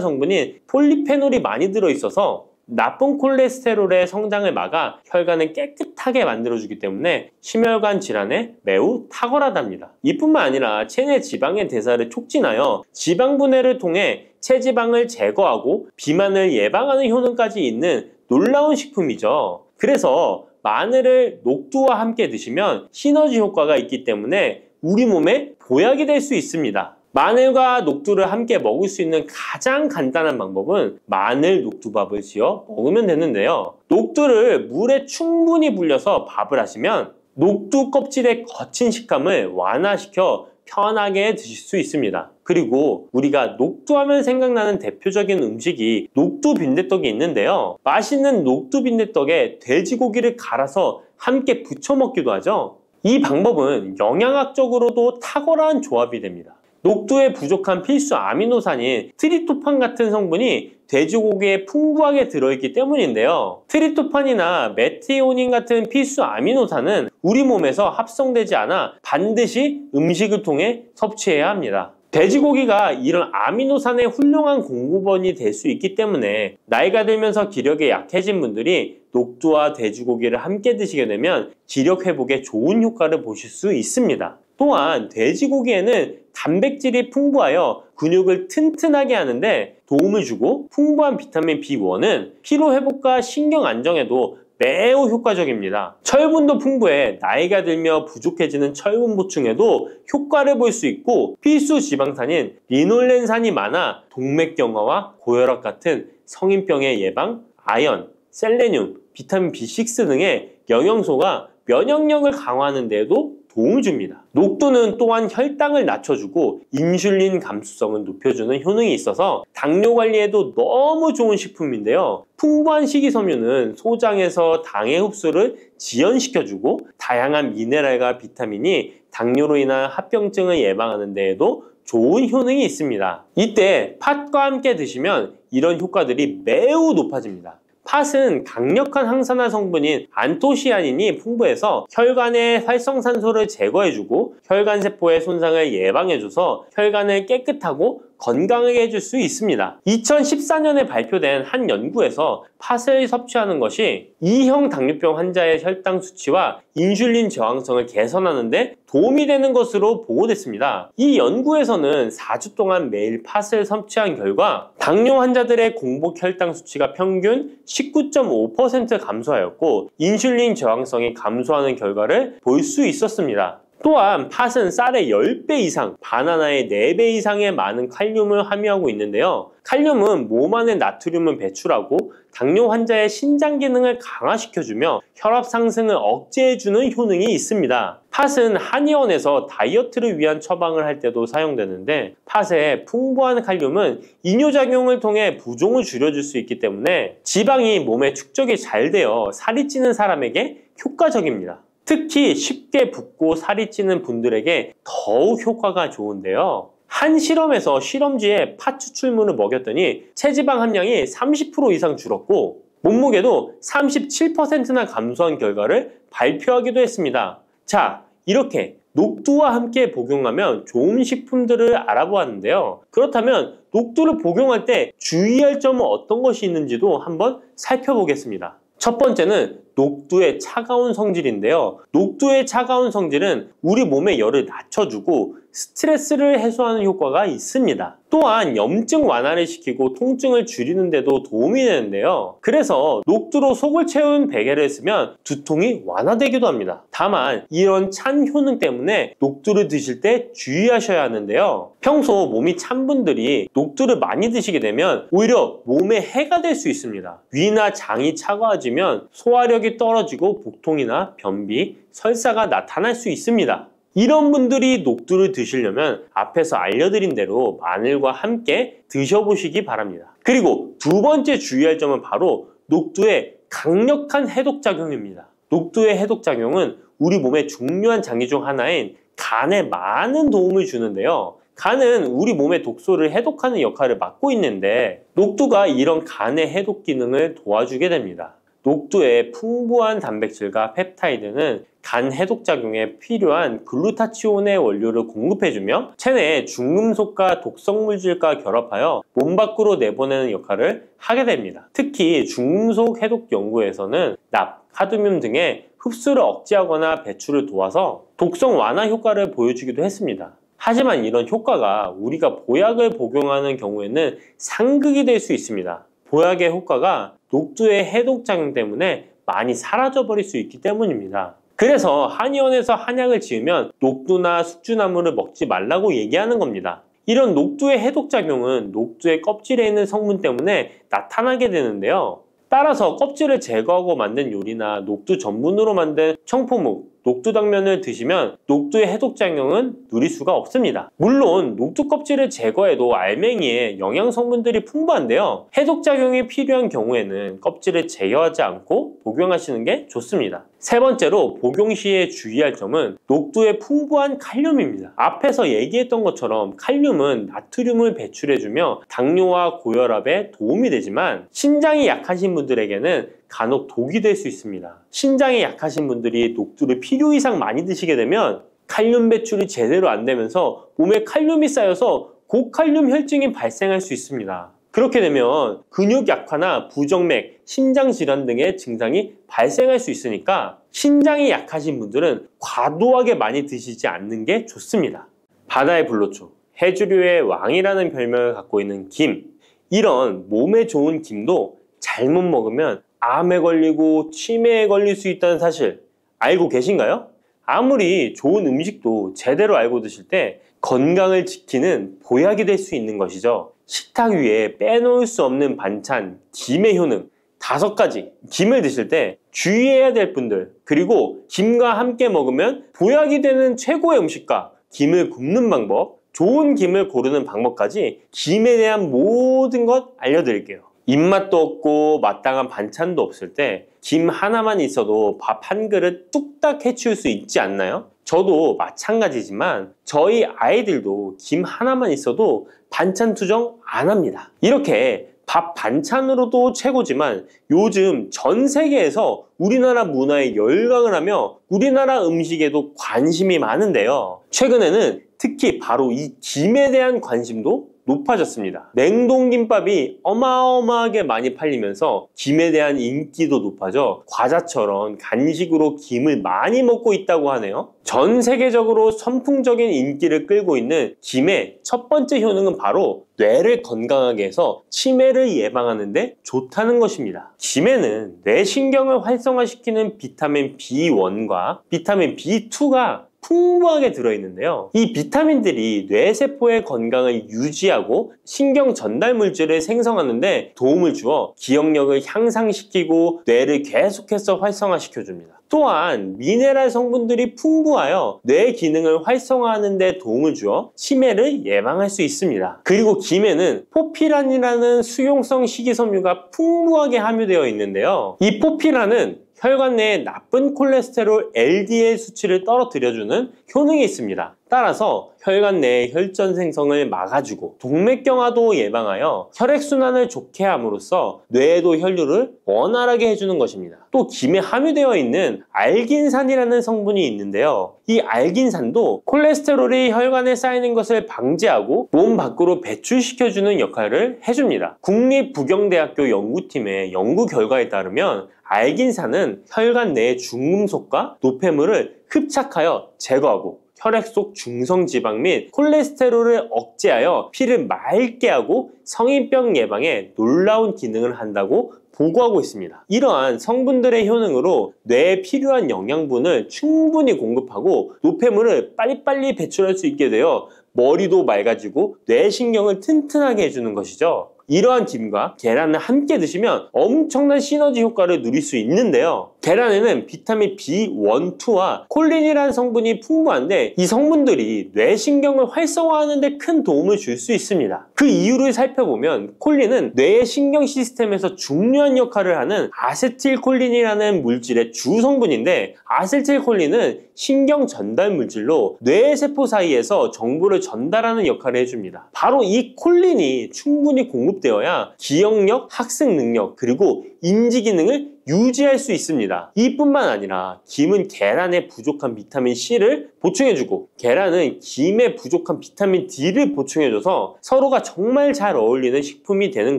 성분인 폴리페놀이 많이 들어있어서 나쁜 콜레스테롤의 성장을 막아 혈관을 깨끗하게 만들어주기 때문에 심혈관 질환에 매우 탁월하답니다. 이뿐만 아니라 체내 지방의 대사를 촉진하여 지방 분해를 통해 체지방을 제거하고 비만을 예방하는 효능까지 있는 놀라운 식품이죠. 그래서 마늘을 녹두와 함께 드시면 시너지 효과가 있기 때문에 우리 몸에 보약이 될 수 있습니다. 마늘과 녹두를 함께 먹을 수 있는 가장 간단한 방법은 마늘 녹두밥을 지어 먹으면 되는데요. 녹두를 물에 충분히 불려서 밥을 하시면 녹두 껍질의 거친 식감을 완화시켜 편하게 드실 수 있습니다. 그리고 우리가 녹두하면 생각나는 대표적인 음식이 녹두 빈대떡이 있는데요. 맛있는 녹두 빈대떡에 돼지고기를 갈아서 함께 부쳐 먹기도 하죠. 이 방법은 영양학적으로도 탁월한 조합이 됩니다. 녹두에 부족한 필수 아미노산인 트립토판 같은 성분이 돼지고기에 풍부하게 들어있기 때문인데요. 트립토판이나 메티오닌 같은 필수 아미노산은 우리 몸에서 합성되지 않아 반드시 음식을 통해 섭취해야 합니다. 돼지고기가 이런 아미노산의 훌륭한 공급원이 될 수 있기 때문에 나이가 들면서 기력이 약해진 분들이 녹두와 돼지고기를 함께 드시게 되면 기력 회복에 좋은 효과를 보실 수 있습니다. 또한 돼지고기에는 단백질이 풍부하여 근육을 튼튼하게 하는데 도움을 주고 풍부한 비타민 B1은 피로 회복과 신경 안정에도 매우 효과적입니다. 철분도 풍부해 나이가 들며 부족해지는 철분 보충에도 효과를 볼 수 있고 필수 지방산인 리놀렌산이 많아 동맥경화와 고혈압 같은 성인병의 예방, 아연, 셀레늄, 비타민 B6 등의 영양소가 면역력을 강화하는 데에도 도움을 줍니다. 녹두는 또한 혈당을 낮춰주고 인슐린 감수성을 높여주는 효능이 있어서 당뇨 관리에도 너무 좋은 식품인데요. 풍부한 식이섬유는 소장에서 당의 흡수를 지연시켜주고 다양한 미네랄과 비타민이 당뇨로 인한 합병증을 예방하는 데에도 좋은 효능이 있습니다. 이때 팥과 함께 드시면 이런 효과들이 매우 높아집니다. 팥은 강력한 항산화 성분인 안토시아닌이 풍부해서 혈관의 활성산소를 제거해주고 혈관세포의 손상을 예방해줘서 혈관을 깨끗하고 건강하게 해줄 수 있습니다. 2014년에 발표된 한 연구에서 팥을 섭취하는 것이 2형 당뇨병 환자의 혈당 수치와 인슐린 저항성을 개선하는 데 도움이 되는 것으로 보고됐습니다. 이 연구에서는 4주 동안 매일 팥을 섭취한 결과 당뇨 환자들의 공복 혈당 수치가 평균 19.5% 감소하였고 인슐린 저항성이 감소하는 결과를 볼 수 있었습니다. 또한 팥은 쌀의 10배 이상, 바나나의 4배 이상의 많은 칼륨을 함유하고 있는데요. 칼륨은 몸 안에 나트륨을 배출하고 당뇨 환자의 신장 기능을 강화시켜주며 혈압 상승을 억제해주는 효능이 있습니다. 팥은 한의원에서 다이어트를 위한 처방을 할 때도 사용되는데 팥의 풍부한 칼륨은 이뇨작용을 통해 부종을 줄여줄 수 있기 때문에 지방이 몸에 축적이 잘 되어 살이 찌는 사람에게 효과적입니다. 특히 쉽게 붓고 살이 찌는 분들에게 더욱 효과가 좋은데요. 한 실험에서 실험쥐에 팥 추출물을 먹였더니 체지방 함량이 30% 이상 줄었고 몸무게도 37%나 감소한 결과를 발표하기도 했습니다. 자, 이렇게 녹두와 함께 복용하면 좋은 식품들을 알아보았는데요. 그렇다면 녹두를 복용할 때 주의할 점은 어떤 것이 있는지도 한번 살펴보겠습니다. 첫 번째는 녹두의 차가운 성질인데요. 녹두의 차가운 성질은 우리 몸의 열을 낮춰주고 스트레스를 해소하는 효과가 있습니다. 또한 염증 완화를 시키고 통증을 줄이는 데도 도움이 되는데요. 그래서 녹두로 속을 채운 베개를 쓰면 두통이 완화되기도 합니다. 다만 이런 찬 효능 때문에 녹두를 드실 때 주의하셔야 하는데요. 평소 몸이 찬 분들이 녹두를 많이 드시게 되면 오히려 몸에 해가 될 수 있습니다. 위나 장이 차가워지면 소화력이 떨어지고 복통이나 변비, 설사가 나타날 수 있습니다. 이런 분들이 녹두를 드시려면 앞에서 알려드린 대로 마늘과 함께 드셔보시기 바랍니다. 그리고 두 번째 주의할 점은 바로 녹두의 강력한 해독작용입니다. 녹두의 해독작용은 우리 몸의 중요한 장기 중 하나인 간에 많은 도움을 주는데요. 간은 우리 몸의 독소를 해독하는 역할을 맡고 있는데 녹두가 이런 간의 해독 기능을 도와주게 됩니다. 녹두의 풍부한 단백질과 펩타이드는 간 해독작용에 필요한 글루타치온의 원료를 공급해주며 체내의 중금속과 독성물질과 결합하여 몸 밖으로 내보내는 역할을 하게 됩니다. 특히 중금속 해독 연구에서는 납, 카드뮴 등의 흡수를 억제하거나 배출을 도와서 독성 완화 효과를 보여주기도 했습니다. 하지만 이런 효과가 우리가 보약을 복용하는 경우에는 상극이 될 수 있습니다. 보약의 효과가 녹두의 해독작용 때문에 많이 사라져버릴 수 있기 때문입니다. 그래서 한의원에서 한약을 지으면 녹두나 숙주나물을 먹지 말라고 얘기하는 겁니다. 이런 녹두의 해독작용은 녹두의 껍질에 있는 성분 때문에 나타나게 되는데요. 따라서 껍질을 제거하고 만든 요리나 녹두 전분으로 만든 청포묵, 녹두 당면을 드시면 녹두의 해독작용은 누릴 수가 없습니다. 물론 녹두 껍질을 제거해도 알맹이에 영양 성분들이 풍부한데요. 해독작용이 필요한 경우에는 껍질을 제거하지 않고 복용하시는 게 좋습니다. 세 번째로 복용 시에 주의할 점은 녹두의 풍부한 칼륨입니다. 앞에서 얘기했던 것처럼 칼륨은 나트륨을 배출해주며 당뇨와 고혈압에 도움이 되지만 신장이 약하신 분들에게는 간혹 독이 될 수 있습니다. 신장이 약하신 분들이 녹두를 필요 이상 많이 드시게 되면 칼륨 배출이 제대로 안 되면서 몸에 칼륨이 쌓여서 고칼륨 혈증이 발생할 수 있습니다. 그렇게 되면 근육 약화나 부정맥, 심장 질환 등의 증상이 발생할 수 있으니까 신장이 약하신 분들은 과도하게 많이 드시지 않는 게 좋습니다. 바다의 불로초, 해조류의 왕이라는 별명을 갖고 있는 김, 이런 몸에 좋은 김도 잘못 먹으면 암에 걸리고 치매에 걸릴 수 있다는 사실 알고 계신가요? 아무리 좋은 음식도 제대로 알고 드실 때 건강을 지키는 보약이 될 수 있는 것이죠. 식탁 위에 빼놓을 수 없는 반찬, 김의 효능 5가지. 김을 드실 때 주의해야 될 분들, 그리고 김과 함께 먹으면 보약이 되는 최고의 음식과 김을 굽는 방법, 좋은 김을 고르는 방법까지 김에 대한 모든 것 알려드릴게요. 입맛도 없고 마땅한 반찬도 없을 때 김 하나만 있어도 밥 한 그릇 뚝딱 해치울 수 있지 않나요? 저도 마찬가지지만 저희 아이들도 김 하나만 있어도 반찬 투정 안 합니다. 이렇게 밥 반찬으로도 최고지만 요즘 전 세계에서 우리나라 문화에 열광을 하며 우리나라 음식에도 관심이 많은데요. 최근에는 특히 바로 이 김에 대한 관심도 높아졌습니다. 냉동김밥이 어마어마하게 많이 팔리면서 김에 대한 인기도 높아져 과자처럼 간식으로 김을 많이 먹고 있다고 하네요. 전 세계적으로 선풍적인 인기를 끌고 있는 김의 첫 번째 효능은 바로 뇌를 건강하게 해서 치매를 예방하는 데 좋다는 것입니다. 김에는 뇌신경을 활성화시키는 비타민 B1과 비타민 B2가 풍부하게 들어있는데요. 이 비타민들이 뇌세포의 건강을 유지하고 신경 전달 물질을 생성하는 데 도움을 주어 기억력을 향상시키고 뇌를 계속해서 활성화시켜줍니다. 또한 미네랄 성분들이 풍부하여 뇌 기능을 활성화하는 데 도움을 주어 치매를 예방할 수 있습니다. 그리고 김에는 포피란이라는 수용성 식이섬유가 풍부하게 함유되어 있는데요. 이 포피란은 혈관 내에 나쁜 콜레스테롤 LDL 수치를 떨어뜨려주는 효능이 있습니다. 따라서 혈관 내의 혈전 생성을 막아주고 동맥경화도 예방하여 혈액순환을 좋게 함으로써 뇌에도 혈류를 원활하게 해주는 것입니다. 또 김에 함유되어 있는 알긴산이라는 성분이 있는데요. 이 알긴산도 콜레스테롤이 혈관에 쌓이는 것을 방지하고 몸 밖으로 배출시켜주는 역할을 해줍니다. 국립부경대학교 연구팀의 연구 결과에 따르면 알긴산은 혈관 내의 중금속과 노폐물을 흡착하여 제거하고 혈액 속 중성지방 및 콜레스테롤을 억제하여 피를 맑게 하고 성인병 예방에 놀라운 기능을 한다고 보고하고 있습니다. 이러한 성분들의 효능으로 뇌에 필요한 영양분을 충분히 공급하고 노폐물을 빨리빨리 배출할 수 있게 되어 머리도 맑아지고 뇌신경을 튼튼하게 해주는 것이죠. 이러한 김과 계란을 함께 드시면 엄청난 시너지 효과를 누릴 수 있는데요. 계란에는 비타민 B1, 2와 콜린이라는 성분이 풍부한데 이 성분들이 뇌신경을 활성화하는 데 큰 도움을 줄 수 있습니다. 그 이유를 살펴보면 콜린은 뇌의 신경 시스템에서 중요한 역할을 하는 아세틸콜린이라는 물질의 주 성분인데, 아세틸콜린은 신경 전달 물질로 뇌 세포 사이에서 정보를 전달하는 역할을 해줍니다. 바로 이 콜린이 충분히 공급되어야 기억력, 학습 능력, 그리고 인지 기능을 유지할 수 있습니다. 이뿐만 아니라 김은 계란에 부족한 비타민 C를 보충해주고 계란은 김에 부족한 비타민 D를 보충해줘서 서로가 정말 잘 어울리는 식품이 되는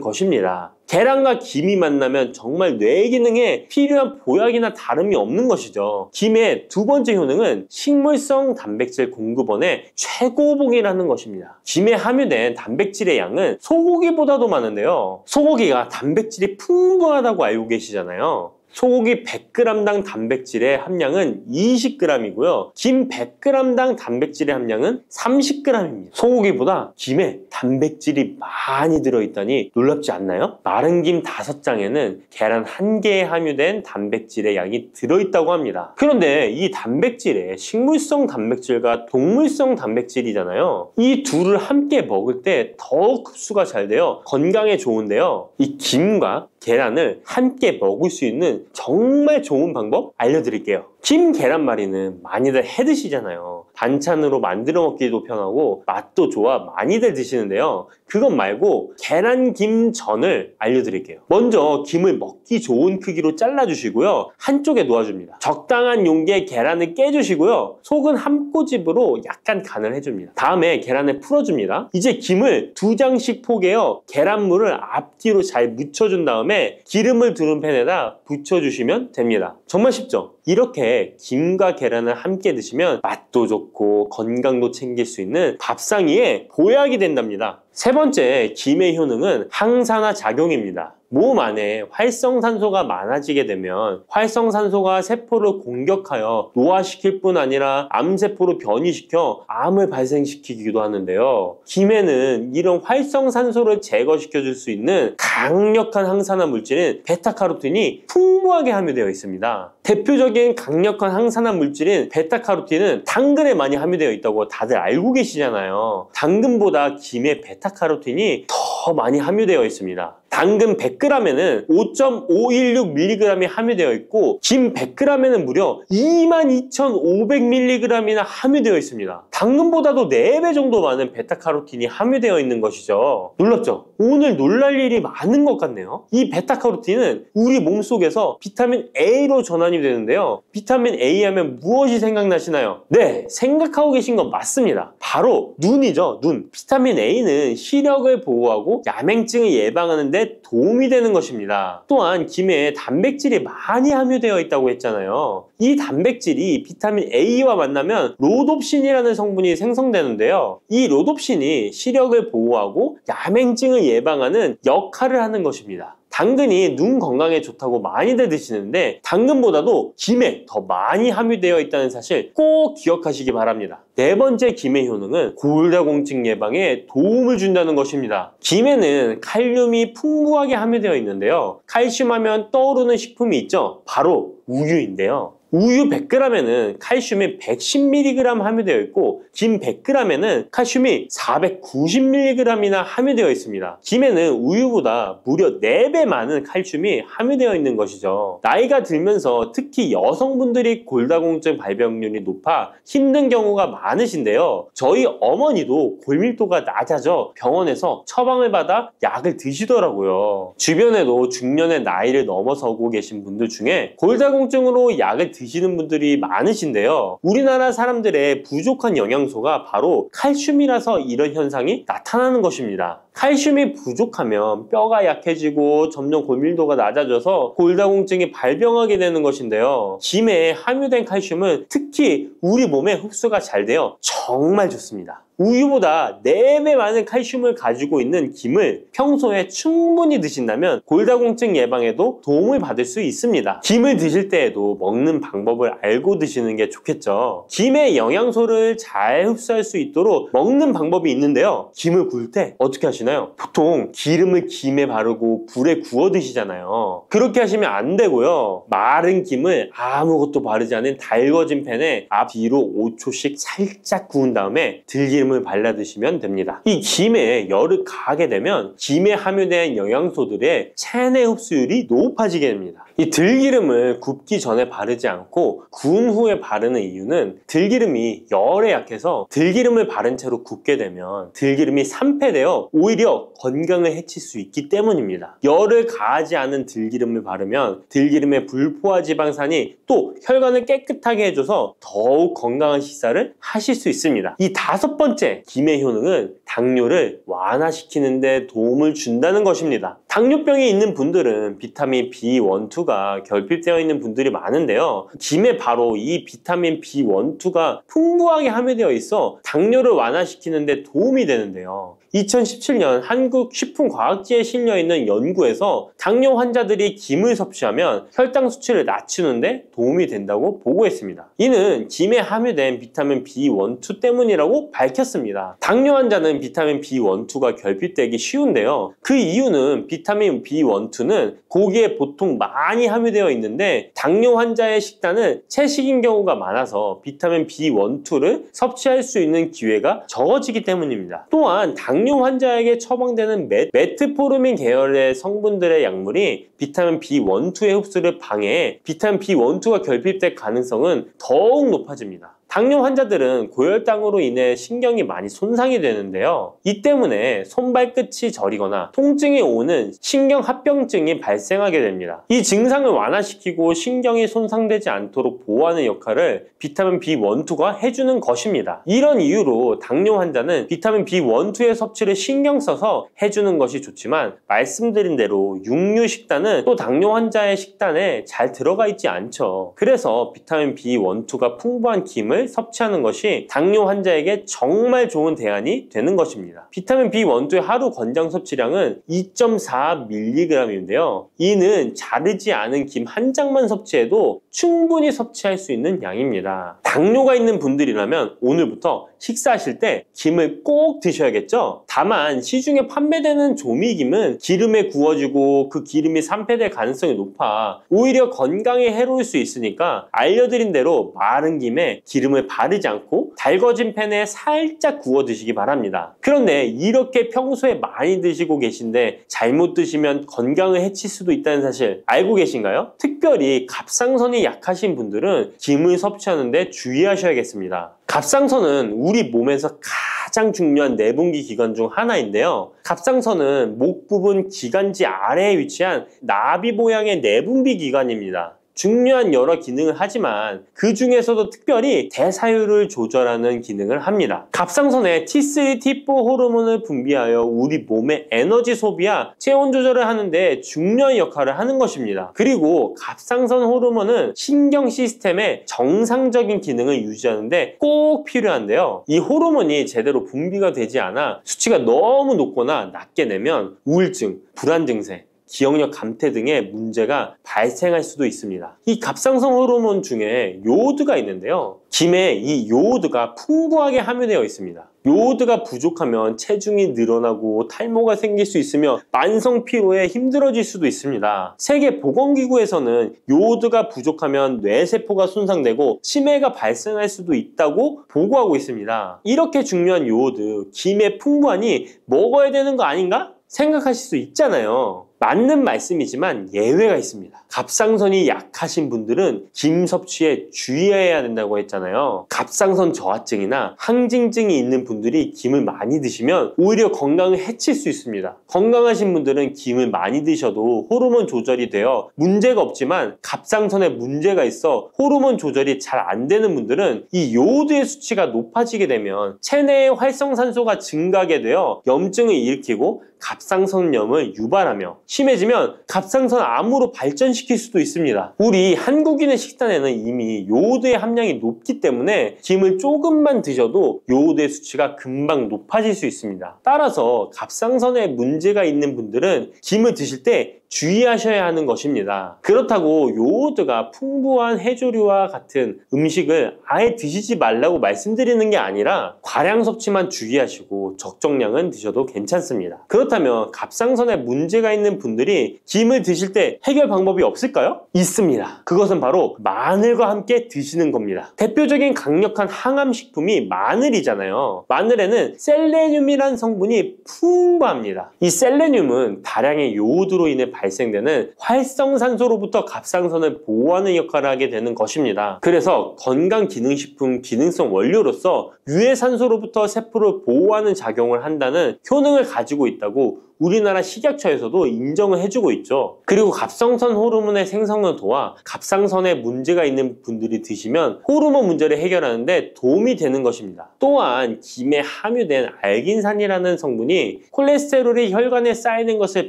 것입니다. 계란과 김이 만나면 정말 뇌 기능에 필요한 보약이나 다름이 없는 것이죠. 김의 두 번째 효능은 식물성 단백질 공급원의 최고봉이라는 것입니다. 김에 함유된 단백질의 양은 소고기보다도 많은데요. 소고기가 단백질이 풍부하다고 알고 계시잖아요. 소고기 100g당 단백질의 함량은 20g이고요. 김 100g당 단백질의 함량은 30g입니다. 소고기보다 김에 단백질이 많이 들어있다니 놀랍지 않나요? 마른 김 5장에는 계란 1개에 함유된 단백질의 양이 들어있다고 합니다. 그런데 이 단백질에 식물성 단백질과 동물성 단백질이잖아요. 이 둘을 함께 먹을 때 더욱 흡수가 잘 되어 건강에 좋은데요. 이 김과 계란을 함께 먹을 수 있는 정말 좋은 방법 알려드릴게요. 김 계란말이는 많이들 해 드시잖아요. 반찬으로 만들어 먹기도 편하고 맛도 좋아 많이들 드시는데요. 그것 말고 계란김전을 알려드릴게요. 먼저 김을 먹기 좋은 크기로 잘라주시고요. 한쪽에 놓아줍니다. 적당한 용기에 계란을 깨주시고요. 속은 한 꼬집으로 약간 간을 해줍니다. 다음에 계란을 풀어줍니다. 이제 김을 2장씩 포개어 계란물을 앞뒤로 잘 묻혀준 다음에 기름을 두른 팬에다 부쳐주시면 됩니다. 정말 쉽죠? 이렇게 김과 계란을 함께 드시면 맛도 좋고 건강도 챙길 수 있는 밥상위에 보약이 된답니다. 세 번째, 김의 효능은 항산화 작용입니다. 몸 안에 활성산소가 많아지게 되면 활성산소가 세포를 공격하여 노화시킬 뿐 아니라 암세포로 변이시켜 암을 발생시키기도 하는데요. 김에는 이런 활성산소를 제거시켜 줄 수 있는 강력한 항산화 물질인 베타카로틴이 풍부하게 함유되어 있습니다. 대표적인 강력한 항산화 물질인 베타카로틴은 당근에 많이 함유되어 있다고 다들 알고 계시잖아요. 당근보다 김에 베타카로틴이 더 많이 함유되어 있습니다. 당근 100g에는 5.516mg이 함유되어 있고 김 100g에는 무려 22,500mg이나 함유되어 있습니다. 당근보다도 4배 정도 많은 베타카로틴이 함유되어 있는 것이죠. 놀랍죠? 오늘 놀랄 일이 많은 것 같네요. 이 베타카로틴은 우리 몸속에서 비타민 A로 전환이 되는데요. 비타민 A 하면 무엇이 생각나시나요? 네, 생각하고 계신 건 맞습니다. 바로 눈이죠, 눈. 비타민 A는 시력을 보호하고 야맹증을 예방하는 데 도움이 되는 것입니다. 또한 김에 단백질이 많이 함유되어 있다고 했잖아요. 이 단백질이 비타민 A와 만나면 로놉신이라는 성분이 생성되는데요. 이 로놉신이 시력을 보호하고 야맹증을 예방하는 역할을 하는 것입니다. 당근이 눈 건강에 좋다고 많이들 드시는데 당근보다도 김에 더 많이 함유되어 있다는 사실 꼭 기억하시기 바랍니다. 네 번째 김의 효능은 골다공증 예방에 도움을 준다는 것입니다. 김에는 칼륨이 풍부하게 함유되어 있는데요. 칼슘 하면 떠오르는 식품이 있죠. 바로 우유인데요. 우유 100g에는 칼슘이 110mg 함유되어 있고 김 100g에는 칼슘이 490mg이나 함유되어 있습니다. 김에는 우유보다 무려 4배 많은 칼슘이 함유되어 있는 것이죠. 나이가 들면서 특히 여성분들이 골다공증 발병률이 높아 힘든 경우가 많으신데요. 저희 어머니도 골밀도가 낮아져 병원에서 처방을 받아 약을 드시더라고요. 주변에도 중년의 나이를 넘어서고 계신 분들 중에 골다공증으로 약을 드시는 분들이 많으신데요. 우리나라 사람들의 부족한 영양소가 바로 칼슘이라서 이런 현상이 나타나는 것입니다. 칼슘이 부족하면 뼈가 약해지고 점점 골밀도가 낮아져서 골다공증이 발병하게 되는 것인데요. 김에 함유된 칼슘은 특히 우리 몸에 흡수가 잘 되어 정말 좋습니다. 우유보다 4배 많은 칼슘을 가지고 있는 김을 평소에 충분히 드신다면 골다공증 예방에도 도움을 받을 수 있습니다. 김을 드실 때에도 먹는 방법을 알고 드시는 게 좋겠죠. 김의 영양소를 잘 흡수할 수 있도록 먹는 방법이 있는데요. 김을 구울 때 어떻게 하시나요? 보통 기름을 김에 바르고 불에 구워 드시잖아요. 그렇게 하시면 안 되고요. 마른 김을 아무것도 바르지 않은 달궈진 팬에 앞뒤로 5초씩 살짝 구운 다음에 들기름을 발라 드시면 됩니다. 이 김에 열을 가하게 되면 김에 함유된 영양소들의 체내 흡수율이 높아지게 됩니다. 이 들기름을 굽기 전에 바르지 않고 구운 후에 바르는 이유는 들기름이 열에 약해서 들기름을 바른 채로 굽게 되면 들기름이 산패되어 오히려 건강을 해칠 수 있기 때문입니다. 열을 가하지 않은 들기름을 바르면 들기름의 불포화 지방산이 또 혈관을 깨끗하게 해줘서 더욱 건강한 식사를 하실 수 있습니다. 이 5번째 김의 효능은 당뇨를 완화시키는 데 도움을 준다는 것입니다. 당뇨병이 있는 분들은 비타민 B1, 2가 결핍되어 있는 분들이 많은데요. 김에 바로 이 비타민 B1, 2가 풍부하게 함유되어 있어 당뇨를 완화시키는 데 도움이 되는데요. 2017년 한국식품과학지에 실려있는 연구에서 당뇨 환자들이 김을 섭취하면 혈당 수치를 낮추는데 도움이 된다고 보고했습니다. 이는 김에 함유된 비타민 B1, 2 때문이라고 밝혔습니다. 당뇨 환자는 비타민 B1, 2가 결핍되기 쉬운데요. 그 이유는 비타민 B1, 2는 고기에 보통 많이 함유되어 있는데 당뇨 환자의 식단은 채식인 경우가 많아서 비타민 B1, 2를 섭취할 수 있는 기회가 적어지기 때문입니다. 또한 당뇨 환자에게 처방되는 메트포르민 계열의 성분들의 약물이 비타민 B1, 2의 흡수를 방해해 비타민 B1, 2가 결핍될 가능성은 더욱 높아집니다. 당뇨 환자들은 고혈당으로 인해 신경이 많이 손상이 되는데요. 이 때문에 손발끝이 저리거나 통증이 오는 신경합병증이 발생하게 됩니다. 이 증상을 완화시키고 신경이 손상되지 않도록 보호하는 역할을 비타민 B1, 2가 해주는 것입니다. 이런 이유로 당뇨 환자는 비타민 B1, 2의 섭취를 신경 써서 해주는 것이 좋지만 말씀드린 대로 육류 식단은 또 당뇨 환자의 식단에 잘 들어가 있지 않죠. 그래서 비타민 B1, 2가 풍부한 김을 섭취하는 것이 당뇨 환자에게 정말 좋은 대안이 되는 것입니다. 비타민 B1, 2의 하루 권장 섭취량은 2.4mg인데요. 이는 자르지 않은 김 한 장만 섭취해도 충분히 섭취할 수 있는 양입니다. 당뇨가 있는 분들이라면 오늘부터 식사하실 때 김을 꼭 드셔야겠죠? 다만 시중에 판매되는 조미김은 기름에 구워지고 그 기름이 산패될 가능성이 높아 오히려 건강에 해로울 수 있으니까 알려드린 대로 마른 김에 기름을 바르지 않고 달궈진 팬에 살짝 구워 드시기 바랍니다. 그런데 이렇게 평소에 많이 드시고 계신데 잘못 드시면 건강을 해칠 수도 있다는 사실 알고 계신가요? 특별히 갑상선이 약하신 분들은 김을 섭취하는데 주의하셔야겠습니다. 갑상선은 우리 몸에서 가장 중요한 내분기 기관 중 하나인데요. 갑상선은 목 부분 기관지 아래에 위치한 나비 모양의 내분비 기관입니다. 중요한 여러 기능을 하지만 그 중에서도 특별히 대사율을 조절하는 기능을 합니다. 갑상선에 T3, T4 호르몬을 분비하여 우리 몸의 에너지 소비와 체온 조절을 하는데 중요한 역할을 하는 것입니다. 그리고 갑상선 호르몬은 신경 시스템의 정상적인 기능을 유지하는데 꼭 필요한데요. 이 호르몬이 제대로 분비가 되지 않아 수치가 너무 높거나 낮게 되면 우울증, 불안 증세, 기억력 감퇴 등의 문제가 발생할 수도 있습니다. 이 갑상선 호르몬 중에 요오드가 있는데요. 김에 이 요오드가 풍부하게 함유되어 있습니다. 요오드가 부족하면 체중이 늘어나고 탈모가 생길 수 있으며 만성 피로에 힘들어질 수도 있습니다. 세계보건기구에서는 요오드가 부족하면 뇌세포가 손상되고 치매가 발생할 수도 있다고 보고하고 있습니다. 이렇게 중요한 요오드, 김에 풍부하니 먹어야 되는 거 아닌가? 생각하실 수 있잖아요. 맞는 말씀이지만 예외가 있습니다. 갑상선이 약하신 분들은 김 섭취에 주의해야 된다고 했잖아요. 갑상선 저하증이나 항진증이 있는 분들이 김을 많이 드시면 오히려 건강을 해칠 수 있습니다. 건강하신 분들은 김을 많이 드셔도 호르몬 조절이 되어 문제가 없지만 갑상선에 문제가 있어 호르몬 조절이 잘 안 되는 분들은 이 요오드의 수치가 높아지게 되면 체내의 활성산소가 증가하게 되어 염증을 일으키고 갑상선염을 유발하며 심해지면 갑상선 암으로 발전시킬 수도 있습니다. 우리 한국인의 식단에는 이미 요오드의 함량이 높기 때문에 김을 조금만 드셔도 요오드의 수치가 금방 높아질 수 있습니다. 따라서 갑상선에 문제가 있는 분들은 김을 드실 때 주의하셔야 하는 것입니다. 그렇다고 요오드가 풍부한 해조류와 같은 음식을 아예 드시지 말라고 말씀드리는 게 아니라 과량 섭취만 주의하시고 적정량은 드셔도 괜찮습니다. 그렇다면 갑상선에 문제가 있는 분들이 김을 드실 때 해결 방법이 없을까요? 있습니다. 그것은 바로 마늘과 함께 드시는 겁니다. 대표적인 강력한 항암식품이 마늘이잖아요. 마늘에는 셀레늄이라는 성분이 풍부합니다. 이 셀레늄은 다량의 요오드로 인해 발생되는 활성산소로부터 갑상선을 보호하는 역할을 하게 되는 것입니다. 그래서 건강기능식품 기능성 원료로서 유해산소로부터 세포를 보호하는 작용을 한다는 효능을 가지고 있다고 우리나라 식약처에서도 인정을 해주고 있죠. 그리고 갑상선 호르몬의 생성을 도와 갑상선에 문제가 있는 분들이 드시면 호르몬 문제를 해결하는데 도움이 되는 것입니다. 또한 김에 함유된 알긴산이라는 성분이 콜레스테롤이 혈관에 쌓이는 것을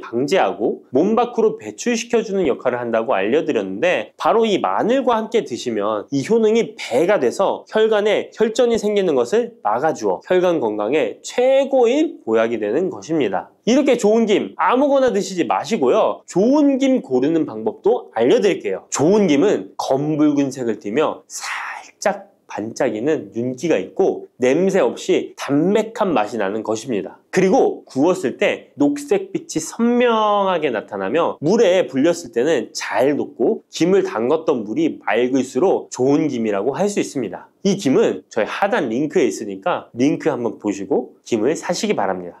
방지하고 몸 밖으로 배출시켜주는 역할을 한다고 알려드렸는데 바로 이 마늘과 함께 드시면 이 효능이 배가 돼서 혈관에 혈전이 생기는 것을 막아주어 혈관 건강에 최고의 보약이 되는 것입니다. 이렇게 좋은 김 아무거나 드시지 마시고요. 좋은 김 고르는 방법도 알려드릴게요. 좋은 김은 검붉은색을 띠며 살짝 반짝이는 윤기가 있고 냄새 없이 담백한 맛이 나는 것입니다. 그리고 구웠을 때 녹색빛이 선명하게 나타나며 물에 불렸을 때는 잘 녹고 김을 담궜던 물이 맑을수록 좋은 김이라고 할 수 있습니다. 이 김은 저희 하단 링크에 있으니까 링크 한번 보시고 김을 사시기 바랍니다.